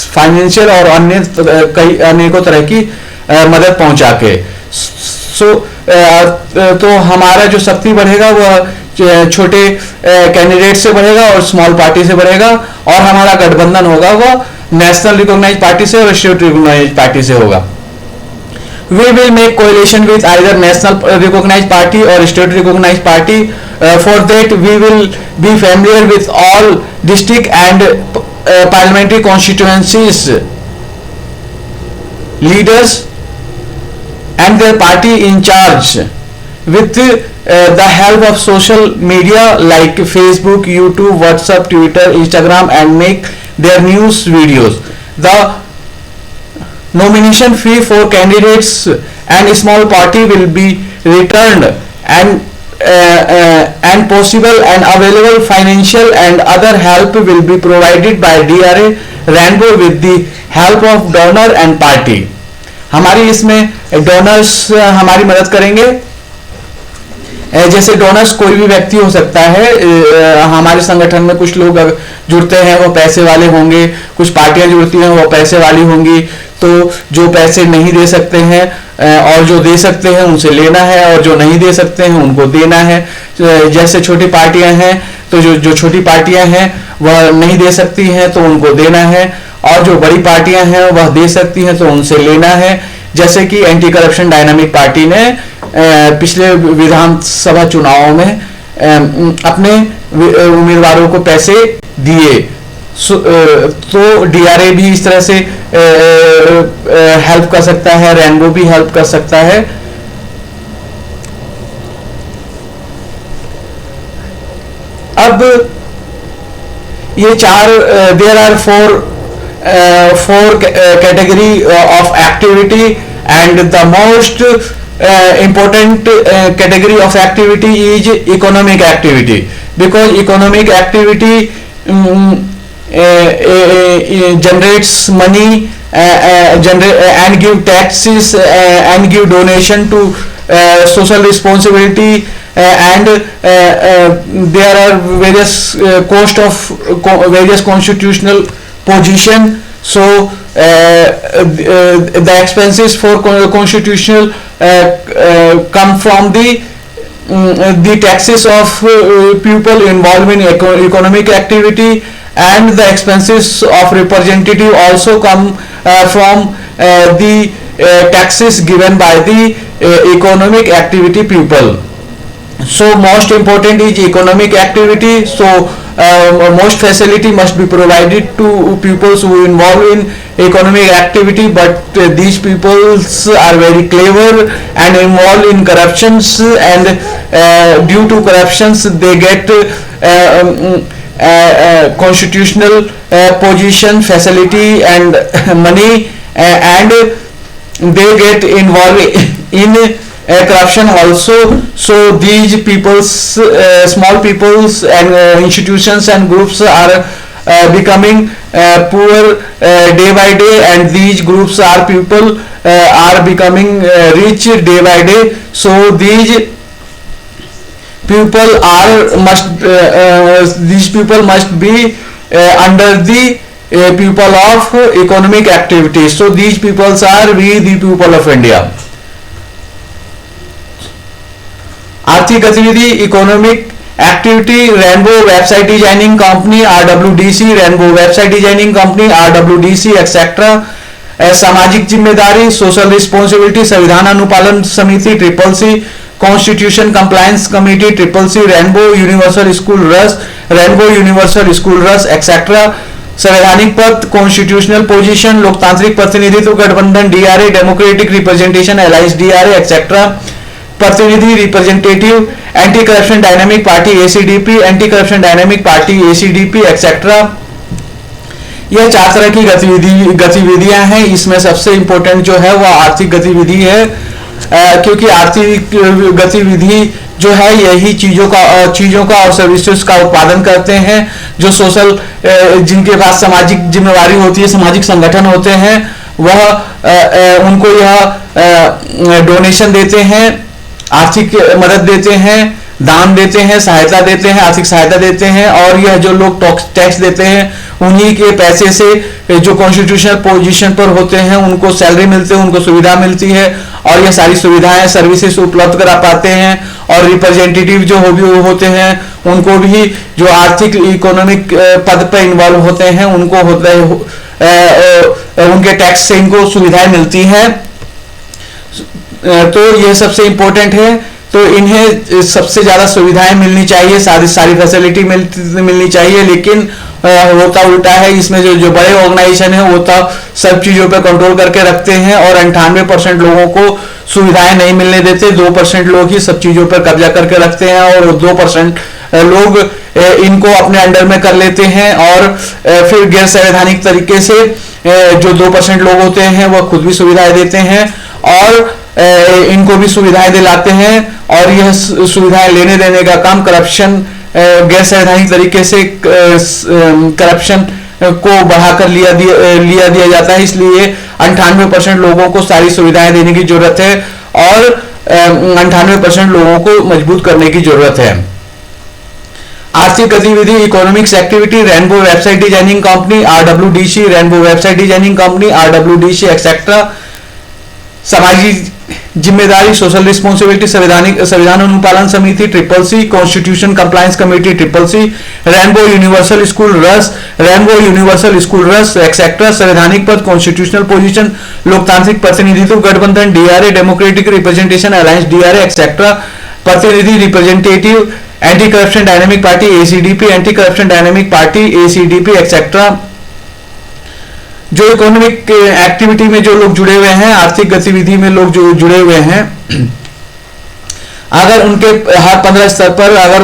फाइनेंशियल और अन्य कई अनेकों तरह की मदद पहुंचा के। तो हमारा जो शक्ति बढ़ेगा वह छोटे कैंडिडेट से बढ़ेगा और स्मॉल पार्टी से बढ़ेगा, और हमारा गठबंधन होगा वह नेशनल रिकॉग्नाइज पार्टी से और स्टेट रिकॉग्नाइज पार्टी से होगा। We will make coalition with either national recognized party or state recognized party. For that, we will be familiar with all district and parliamentary constituencies leaders and their party in charge with the help of social media like Facebook, YouTube, WhatsApp, Twitter, Instagram, and make their news videos. The nomination fee for candidates and small party will be returned, and possible and available financial and other help will be provided by DRA Rainbow with the help of donor and party. हमारी इसमें डोनर्स हमारी मदद करेंगे, जैसे डोनर्स कोई भी व्यक्ति हो सकता है। हमारे संगठन में कुछ लोग जुड़ते हैं वो पैसे वाले होंगे, कुछ पार्टियां जुड़ती हैं वो पैसे वाली होंगी, तो जो पैसे नहीं दे सकते हैं और जो दे सकते हैं उनसे लेना है, और जो नहीं दे सकते हैं उनको देना है। जैसे छोटी पार्टियां हैं तो जो छोटी पार्टियां हैं वह नहीं दे सकती हैं तो उनको देना है, और जो बड़ी पार्टियां हैं वह दे सकती हैं तो उनसे लेना है। जैसे कि एंटी करप्शन डायनामिक पार्टी ने पिछले विधानसभा चुनावों में अपने उम्मीदवारों को पैसे दिए, तो डीआरए भी इस तरह से हेल्प कर सकता है, रेनबो भी हेल्प कर सकता है। अब ये there are four category of activity, and the most important category of activity is economic activity, because economic activity generates money and give taxes and give donation to social responsibility, and there are various cost of various constitutional position. So the expenses for constitutional come from the taxes of people involved in economic activity, and the expenses of representative also come from the taxes given by the economic activity people. So most important is economic activity. So most facility must be provided to peoples who involve in economic activity, but these peoples are very clever and involved in corruptions, and due to corruptions they get constitutional position, facility and money, and they get involved in corruption also. So these peoples, small peoples and institutions and groups are becoming poor day by day, and these groups are people are becoming rich day by day. So these people must be under the people of economic activity. So these peoples are we the people of India. आर्थिक गतिविधि economic activity, Rainbow Website Designing Company RWDC, Rainbow Website Designing Company RWDC et cetera, सामाजिक जिम्मेदारी सोशल रिस्पॉन्सिबिलिटी, संविधान अनुपालन समिति CCC, Constitution compliance committee CCC, Rainbow Universal School RUS, Rainbow Universal School RUS et cetera, संवैधानिक पद कॉन्स्टिट्यूशनल पोजीशन, लोकतांत्रिक प्रतिनिधित्व गठबंधन DRA, democratic representation alliance DRA et cetera, प्रतिनिधि representative, Anti Corruption Dynamic Party ACDP, anti Corruption Dynamic Party ACDP et cetera. यह 4 तरह की गतिविधियां हैं। इसमें सबसे इंपॉर्टेंट जो है वह आर्थिक गतिविधि है, क्योंकि आर्थिक गतिविधि जो है यही चीजों का और सर्विसेज का उत्पादन करते हैं। जो सोशल जिनके पास सामाजिक जिम्मेवारी होती है, सामाजिक संगठन होते हैं, वह उनको यह डोनेशन देते हैं, आर्थिक मदद देते हैं, दान देते हैं, सहायता देते हैं, आर्थिक सहायता देते हैं, और यह जो लोग टैक्स देते हैं उन्हीं के पैसे से जो कॉन्स्टिट्यूशनल पोजीशन पर होते हैं उनको सैलरी मिलती है, उनको सुविधा मिलती है, और यह सारी सुविधाएं सर्विसेज उपलब्ध करा पाते हैं। और रिप्रेजेंटेटिव जो होते हैं उनको भी जो आर्थिक इकोनॉमिक पद पर इन्वॉल्व होते हैं उनको उनके टैक्स से इनको सुविधाएं मिलती हैं। तो यह सबसे इंपॉर्टेंट है। तो इन्हें सबसे ज्यादा सुविधाएं मिलनी चाहिए, सारी फैसिलिटी मिलनी चाहिए, लेकिन होता उल्टा है। इसमें जो बड़े ऑर्गेनाइजेशन है वो तो सब चीजों पे कंट्रोल करके रखते हैं और 98% लोगों को सुविधाएं नहीं मिलने देते। 2% लोग ही सब चीजों पर कब्जा करके रखते हैं और 2% लोग इनको अपने अंडर में कर लेते हैं, और फिर गैर संवैधानिक तरीके से जो 2% लोग होते हैं वह खुद भी सुविधाएं देते हैं और इनको भी सुविधाएं दिलाते हैं, और यह सुविधाएं लेने देने का काम करप्शन, गैर संवैधानिक तरीके से करप्शन को बढ़ाकर लिया दिया जाता है। इसलिए 98% लोगों को सारी सुविधाएं देने की जरूरत है और 98% लोगों को मजबूत करने की जरूरत है। आर्थिक गतिविधि economics activity, Rainbow Website Designing Company RWDC, Rainbow Website Designing Company RWDC et cetera, सामाजिक जिम्मेदारी सोशल रिस्पॉन्सिबिलिटी, संविधान अनुपालन समिति CCC, Constitution compliance committee CCC, Rainbow Universal School RUS, Rainbow Universal School RUS et cetera, संवैधानिक पद कॉन्स्टिट्यूशनल पोजीशन, लोकतांत्रिक प्रतिनिधित्व गठबंधन DRA, democratic representation alliance DRA et cetera, प्रतिनिधि representative, Anti Corruption Dynamic Party ACDP, anti Corruption Dynamic Party ACDP et cetera. जो इकोनॉमिक एक्टिविटी में जो लोग जुड़े हुए हैं, आर्थिक गतिविधि में लोग जो जुड़े हुए हैं, अगर उनके हर 15 स्तर पर अगर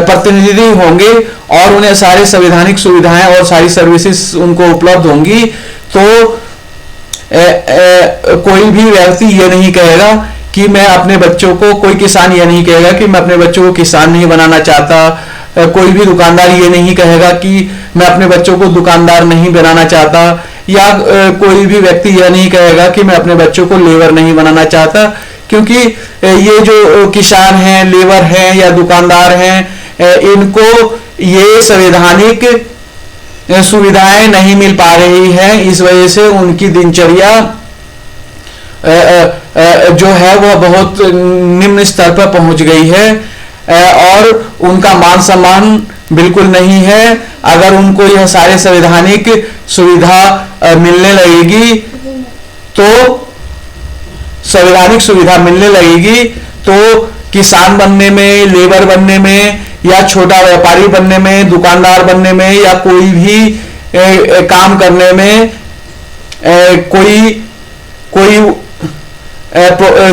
प्रतिनिधि होंगे और उन्हें सारे संवैधानिक सुविधाएं और सारी सर्विसेज उनको उपलब्ध होंगी, तो कोई भी व्यक्ति ये नहीं कहेगा कि मैं अपने बच्चों को, कोई किसान ये नहीं कहेगा कि मैं अपने बच्चों को किसान नहीं बनाना चाहता, कोई भी दुकानदार ये नहीं कहेगा कि मैं अपने बच्चों को दुकानदार नहीं बनाना चाहता, या कोई भी व्यक्ति यह नहीं कहेगा कि मैं अपने बच्चों को लेबर नहीं बनाना चाहता, क्योंकि ये जो किसान हैं, लेबर हैं या दुकानदार हैं, इनको ये संवैधानिक सुविधाएं नहीं मिल पा रही हैं। इस वजह से उनकी दिनचर्या जो है वह बहुत निम्न स्तर पर पहुंच गई है और उनका मान सम्मान बिल्कुल नहीं है। अगर उनको यह सारे संवैधानिक सुविधा मिलने लगेगी तो संवैधानिक सुविधा मिलने लगेगी तो किसान बनने में, लेबर बनने में या छोटा व्यापारी बनने में, दुकानदार बनने में या कोई भी काम करने में कोई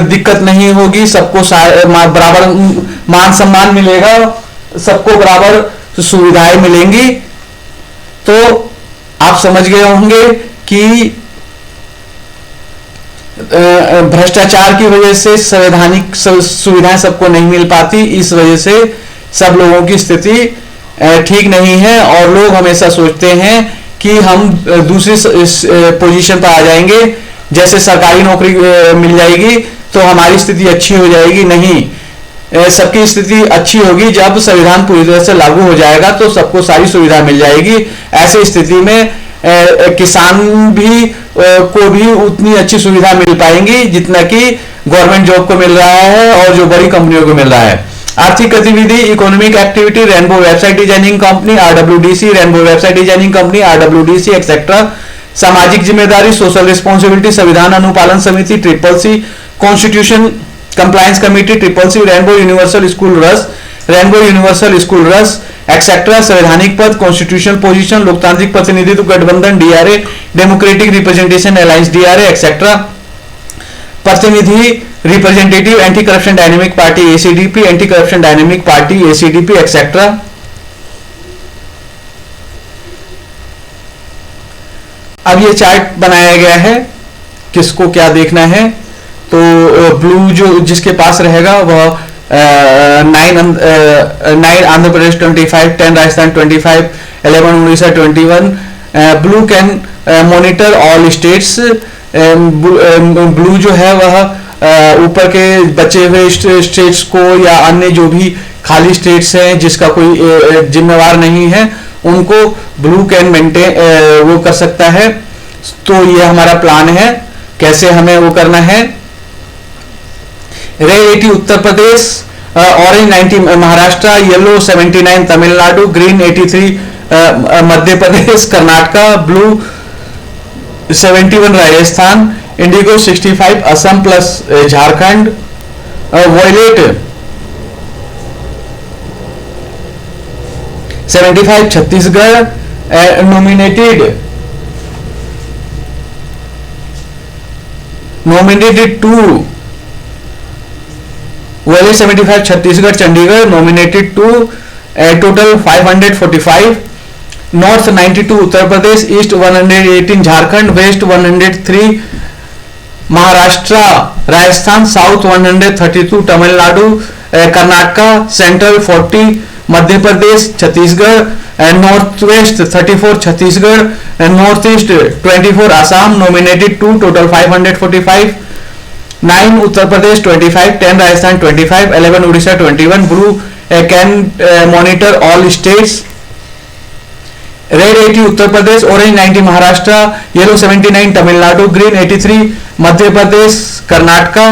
दिक्कत नहीं होगी। सबको बराबर मान सम्मान मिलेगा, सबको बराबर सुविधाएं मिलेंगी। तो आप समझ गए होंगे कि भ्रष्टाचार की वजह से संवैधानिक सुविधाएं सबको नहीं मिल पाती, इस वजह से सब लोगों की स्थिति ठीक नहीं है और लोग हमेशा सोचते हैं कि हम दूसरी पोजीशन पर आ जाएंगे, जैसे सरकारी नौकरी मिल जाएगी तो हमारी स्थिति अच्छी हो जाएगी। नहीं, सबकी स्थिति अच्छी होगी जब संविधान पूरी तरह से लागू हो जाएगा तो सबको सारी सुविधा मिल जाएगी। ऐसी स्थिति में किसान भी को भी उतनी अच्छी सुविधा मिल पाएंगी जितना कि गवर्नमेंट जॉब को मिल रहा है और जो बड़ी कंपनियों को मिल रहा है। आर्थिक गतिविधि, economic activity, Rainbow Website Designing Company RWDC, Rainbow Website Designing Company RWDC et cetera. सामाजिक जिम्मेदारी, सोशल रिस्पॉन्सिबिलिटी, संविधान अनुपालन समिति CCC, Constitution compliance committee CCC, Rainbow Universal School RUS, Rainbow Universal School RUS et cetera. संवैधानिक पद, कॉन्स्टिट्यूशनल पोजीशन, लोकतांत्रिक प्रतिनिधित्व गठबंधन DRA, democratic representation alliance DRA et cetera. प्रतिनिधि representative, Anti corruption dynamic party ACDP, anti corruption dynamic party ACDP et cetera. अब ये चार्ट बनाया गया है, किसको क्या देखना है। तो ब्लू जो जिसके पास रहेगा वह 9 Andhra Pradesh 25, 10 Rajasthan 25, 11 Orissa 21। Blue can monitor all states. Blue जो है वह ऊपर के बचे हुए स्टेट्स को या अन्य जो भी खाली स्टेट्स हैं जिसका कोई जिम्मेवार नहीं है उनको ब्लू कैन मेंटेन वो कर सकता है। तो ये हमारा प्लान है, कैसे हमें वो करना है। Red 80 Uttar Pradesh, orange 90 Maharashtra, yellow 79 Tamil Nadu, green 83 Madhya Pradesh Karnataka, blue 71 Rajasthan, indigo 65 Assam plus Jharkhand, violet 75 Chhattisgarh, nominated 2 violet 75 Chhattisgarh Chandigarh, nominated 2 total 545। North 92 Uttar Pradesh, east 118 Jharkhand, west 103 Maharashtra Rajasthan, south 132 Tamil Nadu Karnataka, central 40 Madhya Pradesh Chhattisgarh, north west 34 Chhattisgarh, north east 24 Assam, nominated 2 total 545। 9 Uttar Pradesh 25, 10 Rajasthan 25, 11 Orissa 21। Blue can monitor all states. Red 80 Uttar Pradesh, orange 90 Maharashtra, yellow 79 Tamil Nadu, green 83 Madhya Pradesh Karnataka,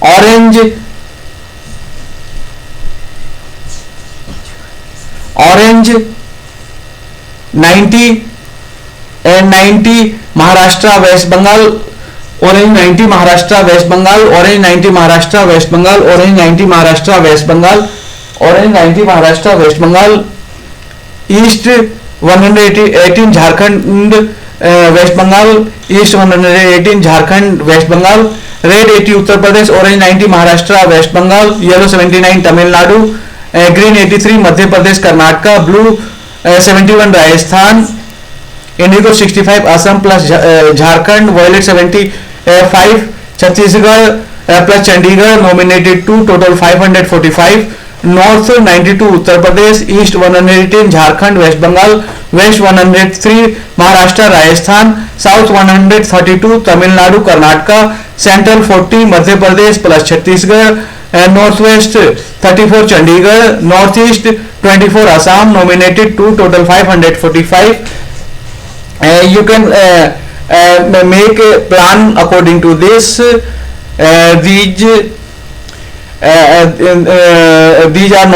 orange 90 Maharashtra West Bengal, orange 90 Maharashtra West Bengal, orange 90 Maharashtra West Bengal, orange 90 Maharashtra West Bengal, orange 90 Maharashtra West Bengal. East 118 Jharkhand West Bengal, east 118 Jharkhand West Bengal. Red 80 Uttar Pradesh, orange 90 Maharashtra West Bengal, yellow 79 Tamil Nadu, green 83 Madhya Pradesh Karnataka, blue 71 Rajasthan, indigo 65 Assam plus Jharkhand, violet 75 Chhattisgarh plus Chandigarh, nominated 2 total 545। North 92 Uttar Pradesh, east 118 Jharkhand West Bengal, west 103 Maharashtra Rajasthan, south 132 Tamil Nadu Karnataka, central 40 Madhya Pradesh plus Chhattisgarh, north west 34 Chandigarh, north east 24 Assam, nominated 2 total 545। You can make a plan according to this. these these are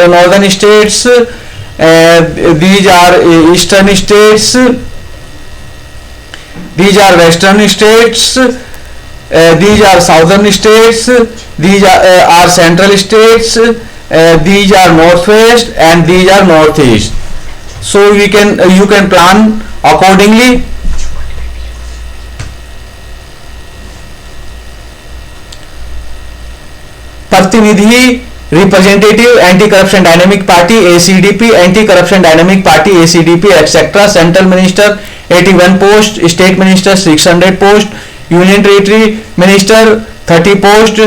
northern states, these are eastern states, these are western states, these are southern states, these are central states, these are northwest, and these are northeast. So you can plan accordingly. प्रतिनिधि representative, anti-corruption dynamic party ACDP, anti-corruption dynamic party ACDP, etc. Central minister 81 post, state minister 600 post, union territory minister 30 post,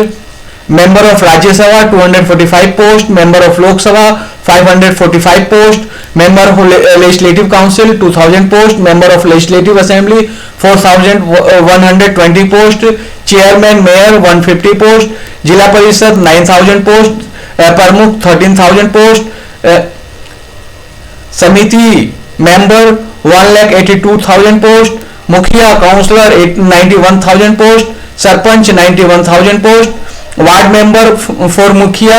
member of Rajya Sabha 245 post, member of Lok Sabha 545 post, member of Legislative Council 2000 post, member of Legislative Assembly 4120 post, chairman mayor 150 post, जिला परिषद 9000 पोस्ट, प्रमुख 13000 पोस्ट, समिति member 1,82,000 post, mukhiya councillor 91,000 post, sarpanch 91,000 post, ward member for mukhiya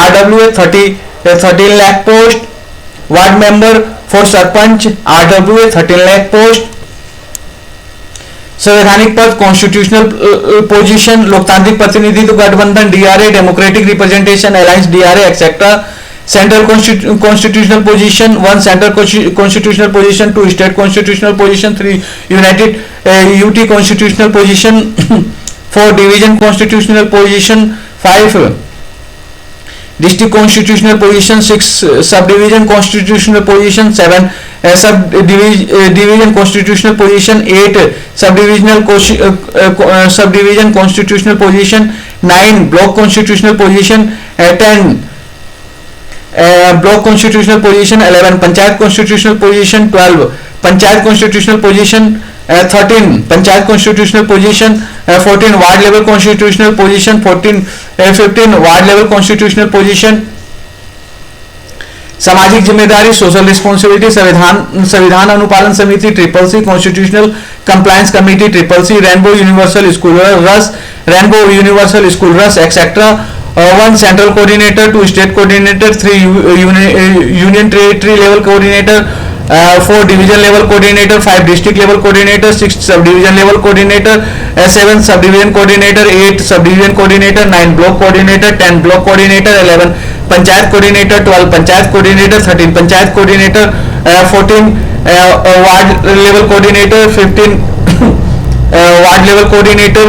RWA 13 lakh post, ward member for sarpanch RWA 13 lakh post. संवैधानिक पद कॉन्स्टिट्यूशनल पोजीशन, लोकतांत्रिक प्रतिनिधित्व गठबंधन DRA, democratic representation alliance DRA etcetera. Central constitutional position 1 central constitutional position, 2 state constitutional position, 3 united UT constitutional position, 4 division constitutional position, 5 district constitutional position, 6 sub division constitutional position, 7 सब division constitutional position, 8 sub division constitutional position, 9 block constitutional position, 10 block constitutional position, 11 panchayat constitutional position, 12 panchayat constitutional position, 13 panchayat constitutional position, 14 ward level constitutional position, 15 ward level constitutional position. सामाजिक जिम्मेदारी सोशल रिस्पॉन्सिबिलिटी, संविधान अनुपालन समिति CCC, constitutional compliance committee CCC, Rainbow Universal School RUS et cetera. 1 central coordinator, 2 state coordinator, 3 union territory level coordinator, 4 division level coordinator, 5 district level coordinator, 6 sub division level coordinator, 7 sub division coordinator, 8 sub division coordinator, 9 block coordinator, 10 block coordinator, 11 panchayat coordinator, 12 panchayat coordinator, 13 panchayat coordinator, 14 ward level coordinator, 15 ward level coordinator.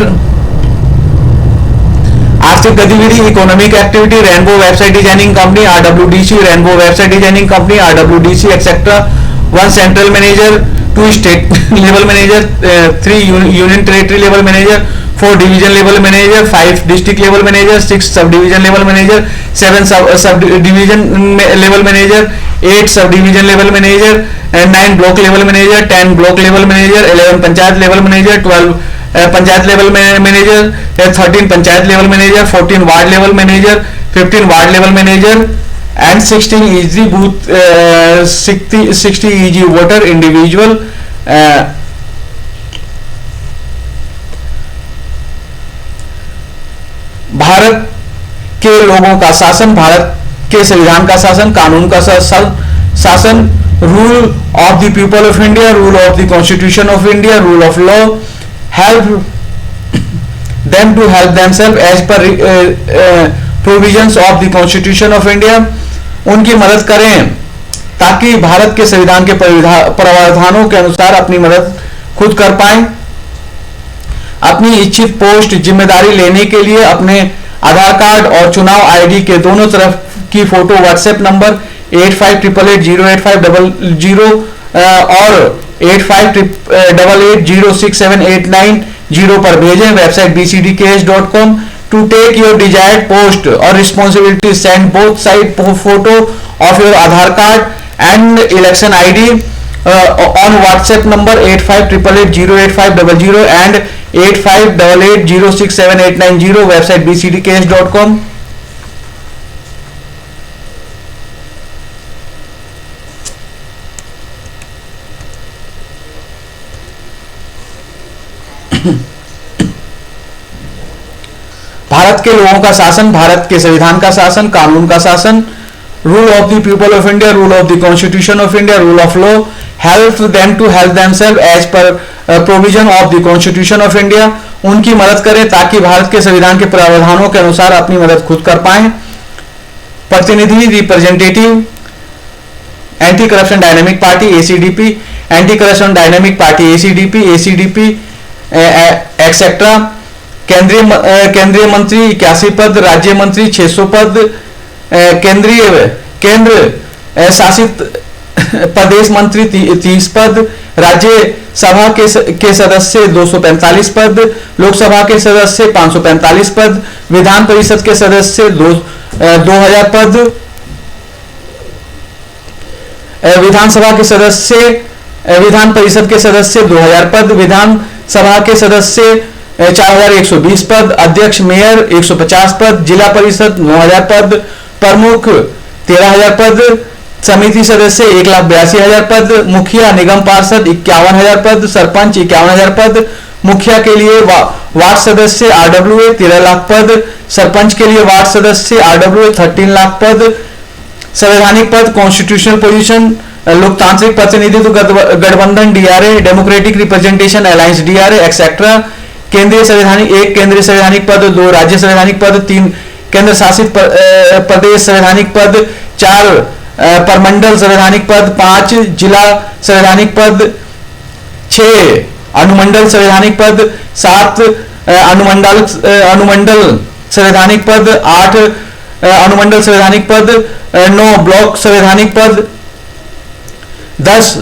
आर्थिक गतिविधि economic activity, Rainbow Website Designing Company RWDC, Rainbow Website Designing Company RWDC etcetera. 1 central manager, 2 state level manager, 3 union territory level manager, 4 division level manager, 5 district level manager, 6 sub division level manager, 7 sub division level manager, 8 sub division level manager, 9 block level manager, 10 block level manager, 11 panchayat level manager, 12 panchayat level manager, 13 panchayat level manager, 14 ward level manager, 15 ward level manager, and 16 easy booth 60 easy voter individual। Bharat के लोगों का शासन, भारत के संविधान का शासन, कानून का शासन, rule of the people of India, rule of the constitution of India, rule of law, help them to help themselves as per provisions of the Constitution of India। उनकी मदद करें ताकि भारत के संविधान के प्रावधानों के अनुसार अपनी मदद खुद कर पाएं। अपनी इच्छित पोस्ट जिम्मेदारी लेने के लिए अपने आधार कार्ड और चुनाव ID के दोनों तरफ की फोटो व्हाट्सएप नंबर 8588085000 और 8588067890 पर भेजें। Website bcdks.com। To take your desired post और responsibility send both side photo of your Aadhaar card and election ID on WhatsApp number 8588085000 and 8588067890। website bcdks.com। Bharat के लोगों का शासन, भारत के संविधान का शासन, कानून का शासन, rule of the people of India, rule of the constitution of India, rule of law, help them to help themselves as per provision of the constitution of India, उनकी मदद करें ताकि भारत के संविधान के प्रावधानों के अनुसार अपनी मदद खुद कर पाएं। प्रतिनिधि, representative, Anti corruption dynamic Party ACDP, Anti corruption dynamic Party ACDP et cetera, केंद्रीय मंत्री 81 पद, राज्य मंत्री 600 पद, केंद्र शासित प्रदेश मंत्री 30 पद, राज्य सभा के सदस्य 245 पद, लोकसभा के सदस्य 545 पद, विधान परिषद के सदस्य 2000 पद, विधानसभा के सदस्य, विधान परिषद के सदस्य 2000 पद, विधान सभा के सदस्य 4120 पद, अध्यक्ष मेयर 150 पद, जिला परिषद 9000 पद, प्रमुख 13000 पद, समिति सदस्य 1,82,000 पद, मुखिया निगम पार्षद 51,000 पद, सरपंच 51,000 पद, मुखिया के लिए वार्ड सदस्य RWA 13 लाख पद, सरपंच के लिए वार्ड सदस्य RWA 13 लाख पद, संवैधानिक पद, कॉन्स्टिट्यूशनल पोजीशन, लोकतांत्रिक प्रतिनिधित्व गठबंधन DRA, democratic representation alliance DRA etcetera, केंद्रीय संवैधानिक 1 केंद्रीय संवैधानिक पद, 2 राज्य संवैधानिक पद, 3 केंद्र शासित प्रदेश संवैधानिक पद, 4 परमंडल संवैधानिक पद, 5 जिला संवैधानिक पद, 6 अनुमंडल संवैधानिक पद, 7 अनुमंडल संवैधानिक पद, 8 अनुमंडल संवैधानिक पद, 9 ब्लॉक संवैधानिक पद, 10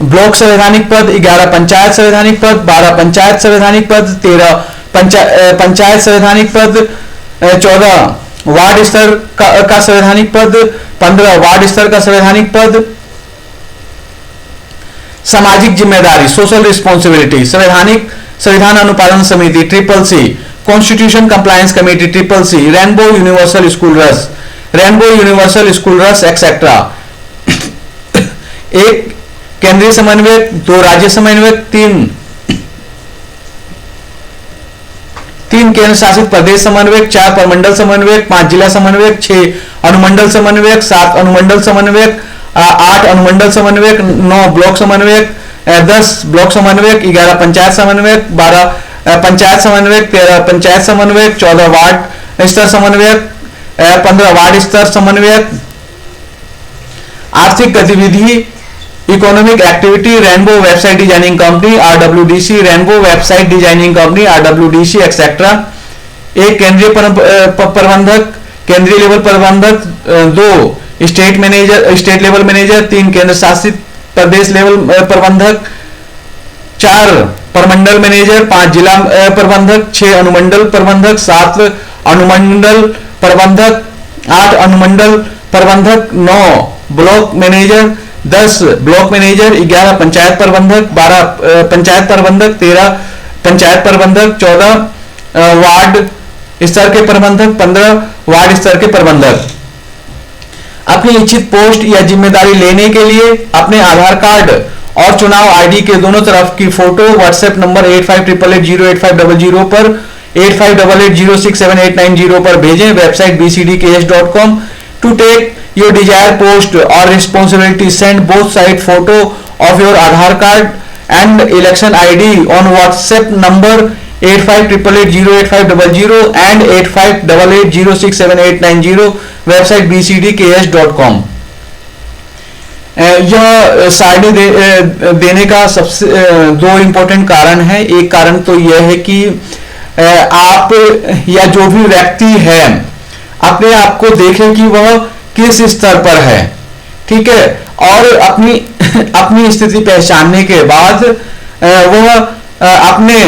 ब्लॉक संवैधानिक पद, 11 पंचायत संवैधानिक पद, 12 पंचायत संवैधानिक पद, 13 पंचायत संवैधानिक पद, 14 वार्ड स्तर का संवैधानिक पद, 15 वार्ड स्तर का संवैधानिक पद। सामाजिक जिम्मेदारी, सोशल रिस्पॉन्सिबिलिटी, संविधान अनुपालन समिति CCC, Constitution compliance committee CCC, Rainbow Universal School RUS et cetera. 1 केंद्रीय समन्वयक, 2 राज्य समन्वयक, 3 केंद्र शासित प्रदेश समन्वयक, 4 प्रमंडल समन्वयक, 5 जिला समन्वयक, 6 अनुमंडल समन्वयक, 7 अनुमंडल समन्वयक, 8 अनुमंडल समन्वयक, 9 ब्लॉक समन्वयक, 10 ब्लॉक समन्वयक, 11 पंचायत समन्वयक, 12 पंचायत समन्वयक, 13 पंचायत समन्वयक, 14 वार्ड स्तर समन्वयक, 15 वार्ड स्तर समन्वयक। आर्थिक गतिविधि, economic activity, Rainbow Website Designing Company RWDC, Rainbow Website Designing Company RWDC etcetera. 1 केंद्रीय प्रबंधक, केंद्रीय लेवल प्रबंधक, 2 स्टेट लेवल मैनेजर, 3 केंद्र शासित प्रदेश लेवल प्रबंधक, 4 प्रमंडल मैनेजर, 5 जिला प्रबंधक, 6 अनुमंडल प्रबंधक, 7 अनुमंडल प्रबंधक, 8 अनुमंडल प्रबंधक, 9 block manager, 10 block manager, 11 panchayat प्रबंधक, 12 पंचायत प्रबंधक, 13 पंचायत प्रबंधक, 14 वार्ड स्तर के प्रबंधक, 15 वार्ड स्तर के प्रबंधक। अपनी इच्छित पोस्ट या जिम्मेदारी लेने के लिए अपने आधार कार्ड और चुनाव ID के दोनों तरफ की फोटो व्हाट्सएप नंबर 8588085000 पर 8588067890 पर भेजें। Website bcdks.com। To take your desired post or responsibility, send both side photo of your Aadhaar card and election ID on WhatsApp number 8588085000 and 8588067890, website bcdks.com। यह साइड देने का सबसे 2 इंपॉर्टेंट कारण है। एक कारण तो यह है कि आप या जो भी व्यक्ति है अपने आप को देखें कि वह किस स्तर पर है, ठीक है, और अपनी स्थिति पहचानने के बाद वह अपने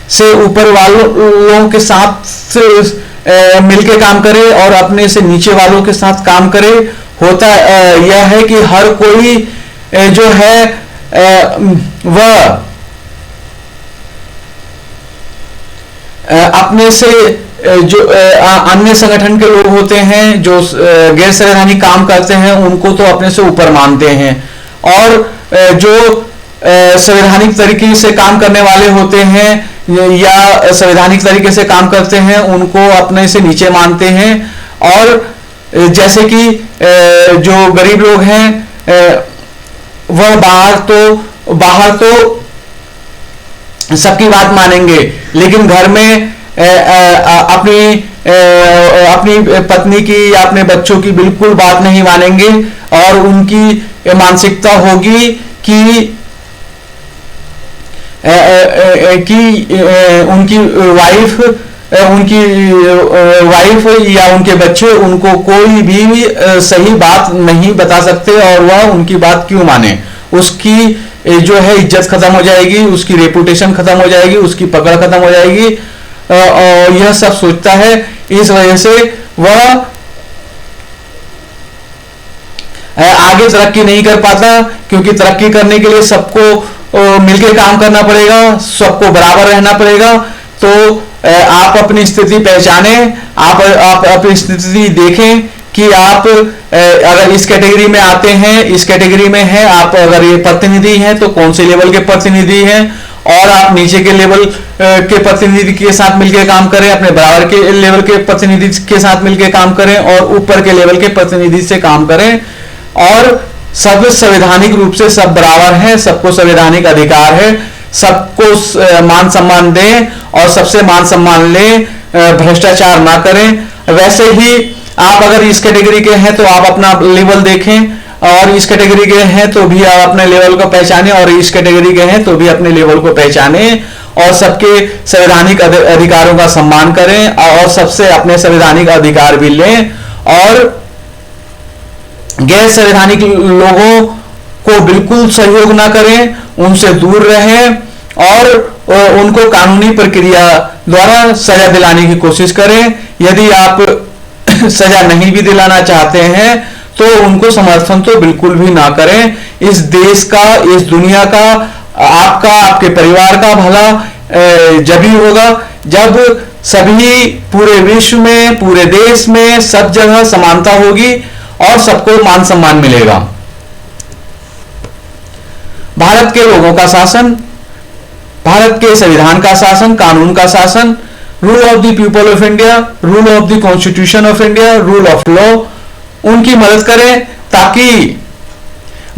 से ऊपर वालों के साथ मिलके काम करे और अपने से नीचे वालों के साथ काम करे। होता यह है कि हर कोई जो है वह अपने से जो अन्य संगठन के लोग होते हैं जो गैर संवैधानिक काम करते हैं उनको तो अपने से ऊपर मानते हैं, और जो संवैधानिक तरीके से काम करने वाले होते हैं या संवैधानिक तरीके से काम करते हैं उनको अपने से नीचे मानते हैं। और जैसे कि जो गरीब लोग हैं वह बाहर तो सबकी बात मानेंगे, लेकिन घर में अपनी पत्नी की या अपने बच्चों की बिल्कुल बात नहीं मानेंगे। और उनकी मानसिकता होगी कि उनकी वाइफ या उनके बच्चे उनको कोई भी सही बात नहीं बता सकते, और वह उनकी बात क्यों माने। उसकी जो है इज्जत खत्म हो जाएगी, उसकी रेपुटेशन खत्म हो जाएगी, उसकी पकड़ खत्म हो जाएगी, और यह सब सोचता है। इस वजह से वह आगे तरक्की नहीं कर पाता, क्योंकि तरक्की करने के लिए सबको मिलकर काम करना पड़ेगा, सबको बराबर रहना पड़ेगा। तो आप अपनी स्थिति पहचाने, आप अपनी स्थिति देखें कि आप अगर इस कैटेगरी में आते हैं, इस कैटेगरी में हैं आप, अगर ये प्रतिनिधि हैं तो कौन से लेवल के प्रतिनिधि हैं, और आप नीचे के लेवल के प्रतिनिधि के साथ मिलकर काम करें, अपने बराबर के लेवल के प्रतिनिधि के साथ मिलकर काम करें, और ऊपर के लेवल के प्रतिनिधि से काम करें। और सब संवैधानिक रूप से सब बराबर हैं, सबको संवैधानिक अधिकार है, सबको मान सम्मान दें और सबसे मान सम्मान लें, भ्रष्टाचार ना करें। वैसे ही आप अगर इस कैटेगरी के हैं तो आप अपना लेवल देखें, और इस कैटेगरी के हैं तो भी आप अपने लेवल को पहचानें, और इस कैटेगरी के हैं तो भी अपने लेवल को पहचानें, और सबके संवैधानिक अधिकारों का सम्मान करें, और सबसे अपने संवैधानिक अधिकार भी लें। और गैर संवैधानिक लोगों को बिल्कुल सहयोग ना करें, उनसे दूर रहें, और उनको कानूनी प्रक्रिया द्वारा सजा दिलाने की कोशिश करें। यदि आप सजा नहीं भी दिलाना चाहते हैं तो उनको समर्थन तो बिल्कुल भी ना करें। इस देश का, इस दुनिया का, आपका, आपके परिवार का भला जब ही होगा जब सभी पूरे विश्व में, पूरे देश में, सब जगह समानता होगी और सबको मान सम्मान मिलेगा। भारत के लोगों का शासन, भारत के संविधान का शासन, कानून का शासन, rule of the people of India, rule of the constitution of India, rule of law, उनकी मदद करें ताकि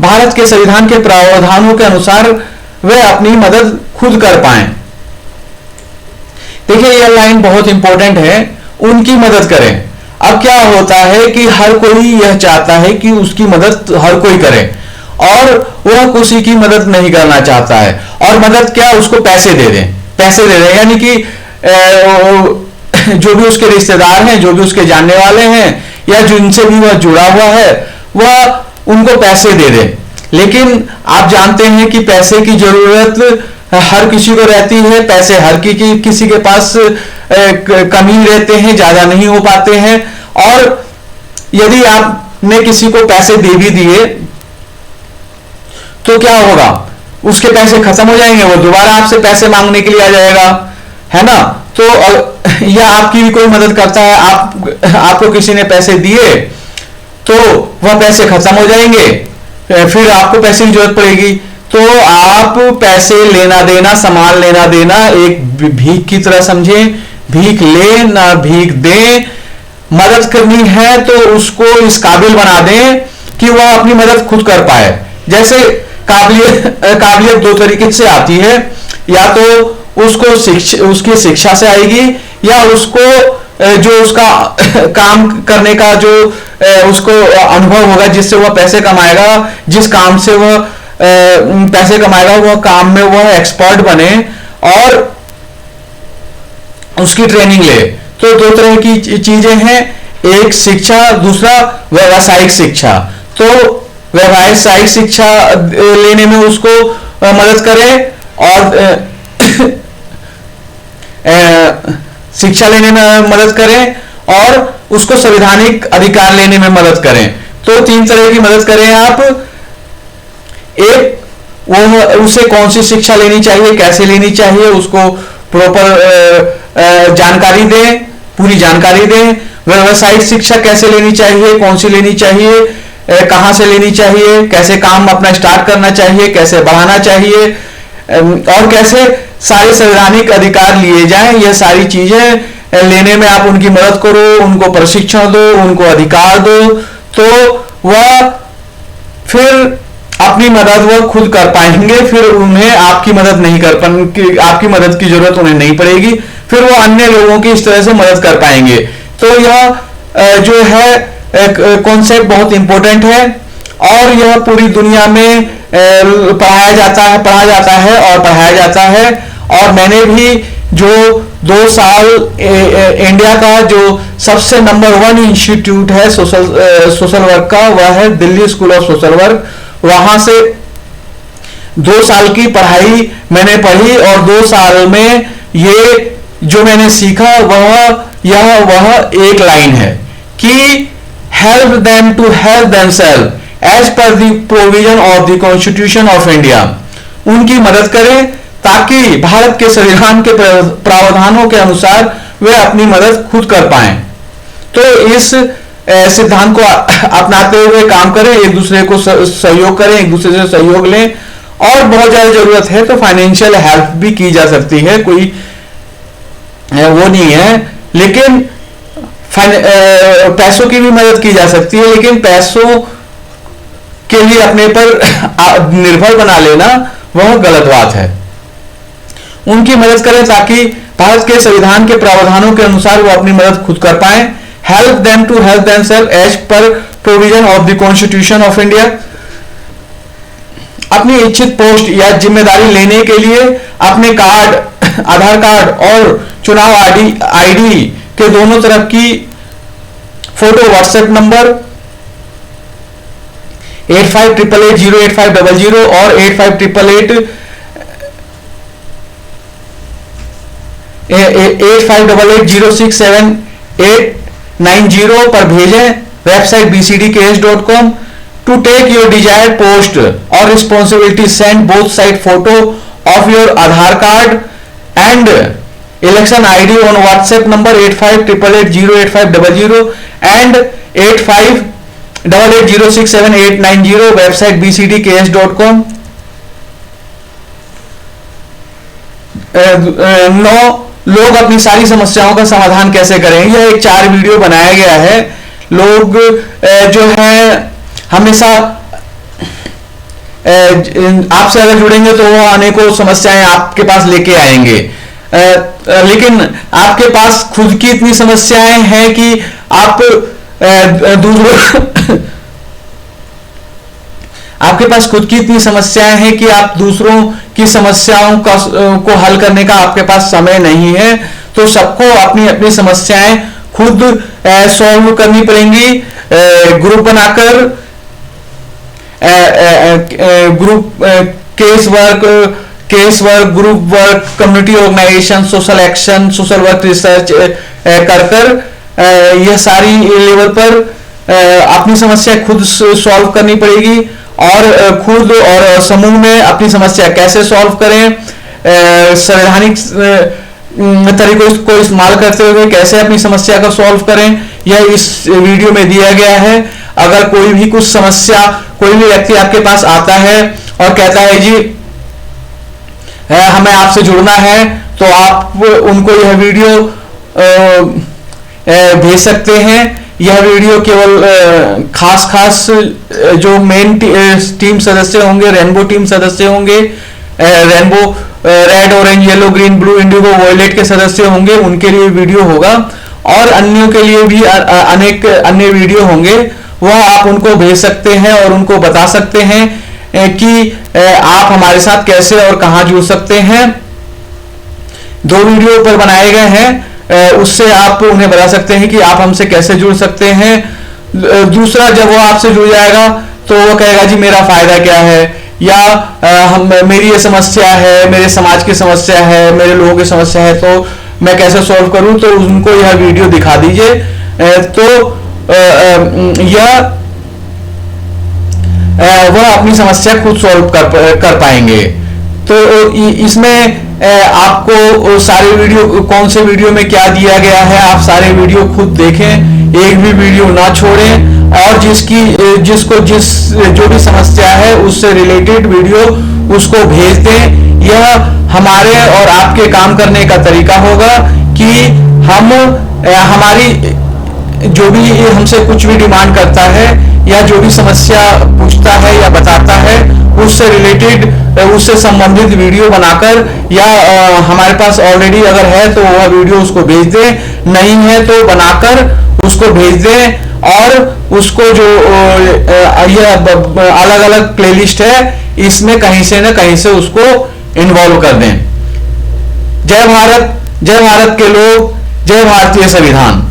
भारत के संविधान के प्रावधानों के अनुसार वे अपनी मदद खुद कर पाएं। देखिए यह लाइन बहुत इंपॉर्टेंट है, उनकी मदद करें। अब क्या होता है कि हर कोई यह चाहता है कि उसकी मदद हर कोई करे, और वह किसी की मदद नहीं करना चाहता है। और मदद क्या, उसको पैसे दे दें, पैसे दे दें, यानी कि जो भी उसके रिश्तेदार हैं, जो भी उसके जानने वाले हैं, या जिनसे भी वह जुड़ा हुआ है, वह उनको पैसे दे दे। लेकिन आप जानते हैं कि पैसे की जरूरत हर किसी को रहती है, पैसे हर किसी के पास कमी रहते हैं, ज्यादा नहीं हो पाते हैं। और यदि आपने किसी को पैसे दे भी दिए तो क्या होगा, उसके पैसे खत्म हो जाएंगे, वो दोबारा आपसे पैसे मांगने के लिए आ जाएगा, है ना। तो या आपकी भी कोई मदद करता है, आपको किसी ने पैसे दिए तो वह पैसे खत्म हो जाएंगे, फिर आपको पैसे की जरूरत पड़ेगी। तो आप पैसे लेना देना, सामान लेना देना एक भीख की तरह समझें, भीख ले ना भीख दें। मदद करनी है तो उसको इस काबिल बना दें कि वह अपनी मदद खुद कर पाए। जैसे काबिलियत दो तरीके से आती है, या तो उसको उसकी शिक्षा से आएगी, या उसको जो उसका काम करने का जो उसको अनुभव होगा, जिससे वह पैसे कमाएगा, जिस काम से वह पैसे कमाएगा वह काम में वह एक्सपर्ट बने और उसकी ट्रेनिंग ले। तो दो तरह की चीजें हैं, एक शिक्षा, दूसरा व्यावसायिक शिक्षा। तो व्यावसायिक शिक्षा लेने में उसको मदद करें, और शिक्षा लेने में मदद करें, और उसको संवैधानिक अधिकार लेने में मदद करें। तो तीन तरह की मदद करें आप। एक, वो उसे कौन सी शिक्षा लेनी चाहिए, कैसे लेनी चाहिए, उसको प्रॉपर जानकारी दें, पूरी जानकारी दें। व्यावसायिक शिक्षा कैसे लेनी चाहिए, कौन सी लेनी चाहिए, कहां से लेनी चाहिए, कैसे काम अपना स्टार्ट करना चाहिए, कैसे बढ़ाना चाहिए, और कैसे सारे संवैधानिक अधिकार लिए जाएं, यह सारी चीजें लेने में आप उनकी मदद करो, उनको प्रशिक्षण दो, उनको अधिकार दो, तो वह फिर अपनी मदद वो खुद कर पाएंगे। फिर उन्हें आपकी मदद नहीं कर आपकी मदद की जरूरत उन्हें नहीं पड़ेगी, फिर वो अन्य लोगों की इस तरह से मदद कर पाएंगे। तो यह जो है कॉन्सेप्ट बहुत इंपॉर्टेंट है और यह पूरी दुनिया में पढ़ा जाता है और पढ़ाया जाता है। और मैंने भी जो 2 साल इंडिया का जो सबसे नंबर 1 इंस्टीट्यूट है सोशल वर्क का, वह है Delhi school of social work. वहां से 2 साल की पढ़ाई मैंने पढ़ी और 2 साल में ये जो मैंने सीखा वह एक लाइन है कि help them to help themselves as per the provision of the constitution of India. उनकी मदद करें ताकि भारत के संविधान के प्रावधानों के अनुसार वे अपनी मदद खुद कर पाएं। तो इस सिद्धांत को अपनाते हुए काम करें, एक दूसरे को सहयोग करें, एक दूसरे से सहयोग लें, और बहुत ज्यादा जरूरत है तो फाइनेंशियल हेल्प भी की जा सकती है, कोई वो नहीं है, लेकिन पैसों की भी मदद की जा सकती है, लेकिन पैसों के लिए अपने पर निर्भर बना लेना वह गलत बात है। उनकी मदद करें ताकि भारत के संविधान के प्रावधानों के अनुसार वो अपनी मदद खुद कर पाए। Help them to help themselves as per provision of the constitution of India. अपनी इच्छित पोस्ट या जिम्मेदारी लेने के लिए अपने कार्ड, आधार कार्ड और चुनाव आईडी के दोनों तरफ की फोटो व्हाट्सएप नंबर 8588085000 और 8588067890 पर भेजें। Website bcdks.com to take your desired post or responsibility. Send both side photo of your Aadhaar card and election ID on WhatsApp number 8588085000 and 8588067890. Website bcdks.com. 9 लोग अपनी सारी समस्याओं का समाधान कैसे करें, यह एक 4 वीडियो बनाया गया है। लोग जो है हमेशा आपसे अगर जुड़ेंगे तो वो अनेकों समस्याएं आपके पास लेके आएंगे, लेकिन आपके पास खुद की इतनी समस्याएं हैं कि आप आपके पास खुद की इतनी समस्याएं हैं कि आप दूसरों की समस्याओं को हल करने का आपके पास समय नहीं है। तो सबको अपनी अपनी समस्याएं खुद सॉल्व करनी पड़ेंगी। ग्रुप बनाकर group case work, group work, community organisation, social action, social work research कर यह सारी लेवल पर अपनी समस्या खुद सॉल्व करनी पड़ेगी और खुद और समूह में अपनी समस्या कैसे सॉल्व करें, संवैधानिक तरीकों को इस्तेमाल करते हुए कैसे अपनी समस्या को सॉल्व करें, यह इस वीडियो में दिया गया है। अगर कोई भी कुछ समस्या, कोई भी व्यक्ति आपके पास आता है और कहता है जी हमें आपसे जुड़ना है, तो आप उनको यह वीडियो भेज सकते हैं। यह वीडियो केवल खास जो मेन टीम सदस्य होंगे, रेनबो टीम सदस्य होंगे, rainbow red, orange, yellow, green, blue, indigo, violet के सदस्य होंगे, उनके लिए वीडियो होगा और अन्यों के लिए भी अनेक अन्य वीडियो होंगे। वह आप उनको भेज सकते हैं और उनको बता सकते हैं कि आप हमारे साथ कैसे और कहां जुड़ सकते हैं। 2 वीडियो पर बनाए गए हैं, उससे आप उन्हें बता सकते हैं कि आप हमसे कैसे जुड़ सकते हैं। दूसरा, जब वो आपसे जुड़ जाएगा तो वो कहेगा जी मेरा फायदा क्या है, या मेरी ये समस्या है, मेरे समाज की समस्या है, मेरे लोगों की समस्या है, तो मैं कैसे सॉल्व करूं, तो उनको यह वीडियो दिखा दीजिए। तो वह अपनी समस्या खुद सॉल्व कर पाएंगे। तो इसमें आपको सारे वीडियो, कौन से वीडियो में क्या दिया गया है, आप सारे वीडियो खुद देखें, एक भी वीडियो ना छोड़ें और जो भी समस्या है उससे रिलेटेड वीडियो उसको भेज दें। यह हमारे और आपके काम करने का तरीका होगा कि हम हमारी जो भी हमसे कुछ भी डिमांड करता है या जो भी समस्या पूछता है या बताता है, उससे रिलेटेड, उससे संबंधित वीडियो बनाकर या हमारे पास ऑलरेडी अगर है तो वह वीडियो उसको भेज दें, नहीं है तो बनाकर उसको भेज दें। और उसको जो यह अलग अलग प्लेलिस्ट है, इसमें कहीं से न कहीं से उसको इन्वॉल्व कर दें। जय भारत, जय भारत के लोग, जय भारतीय संविधान।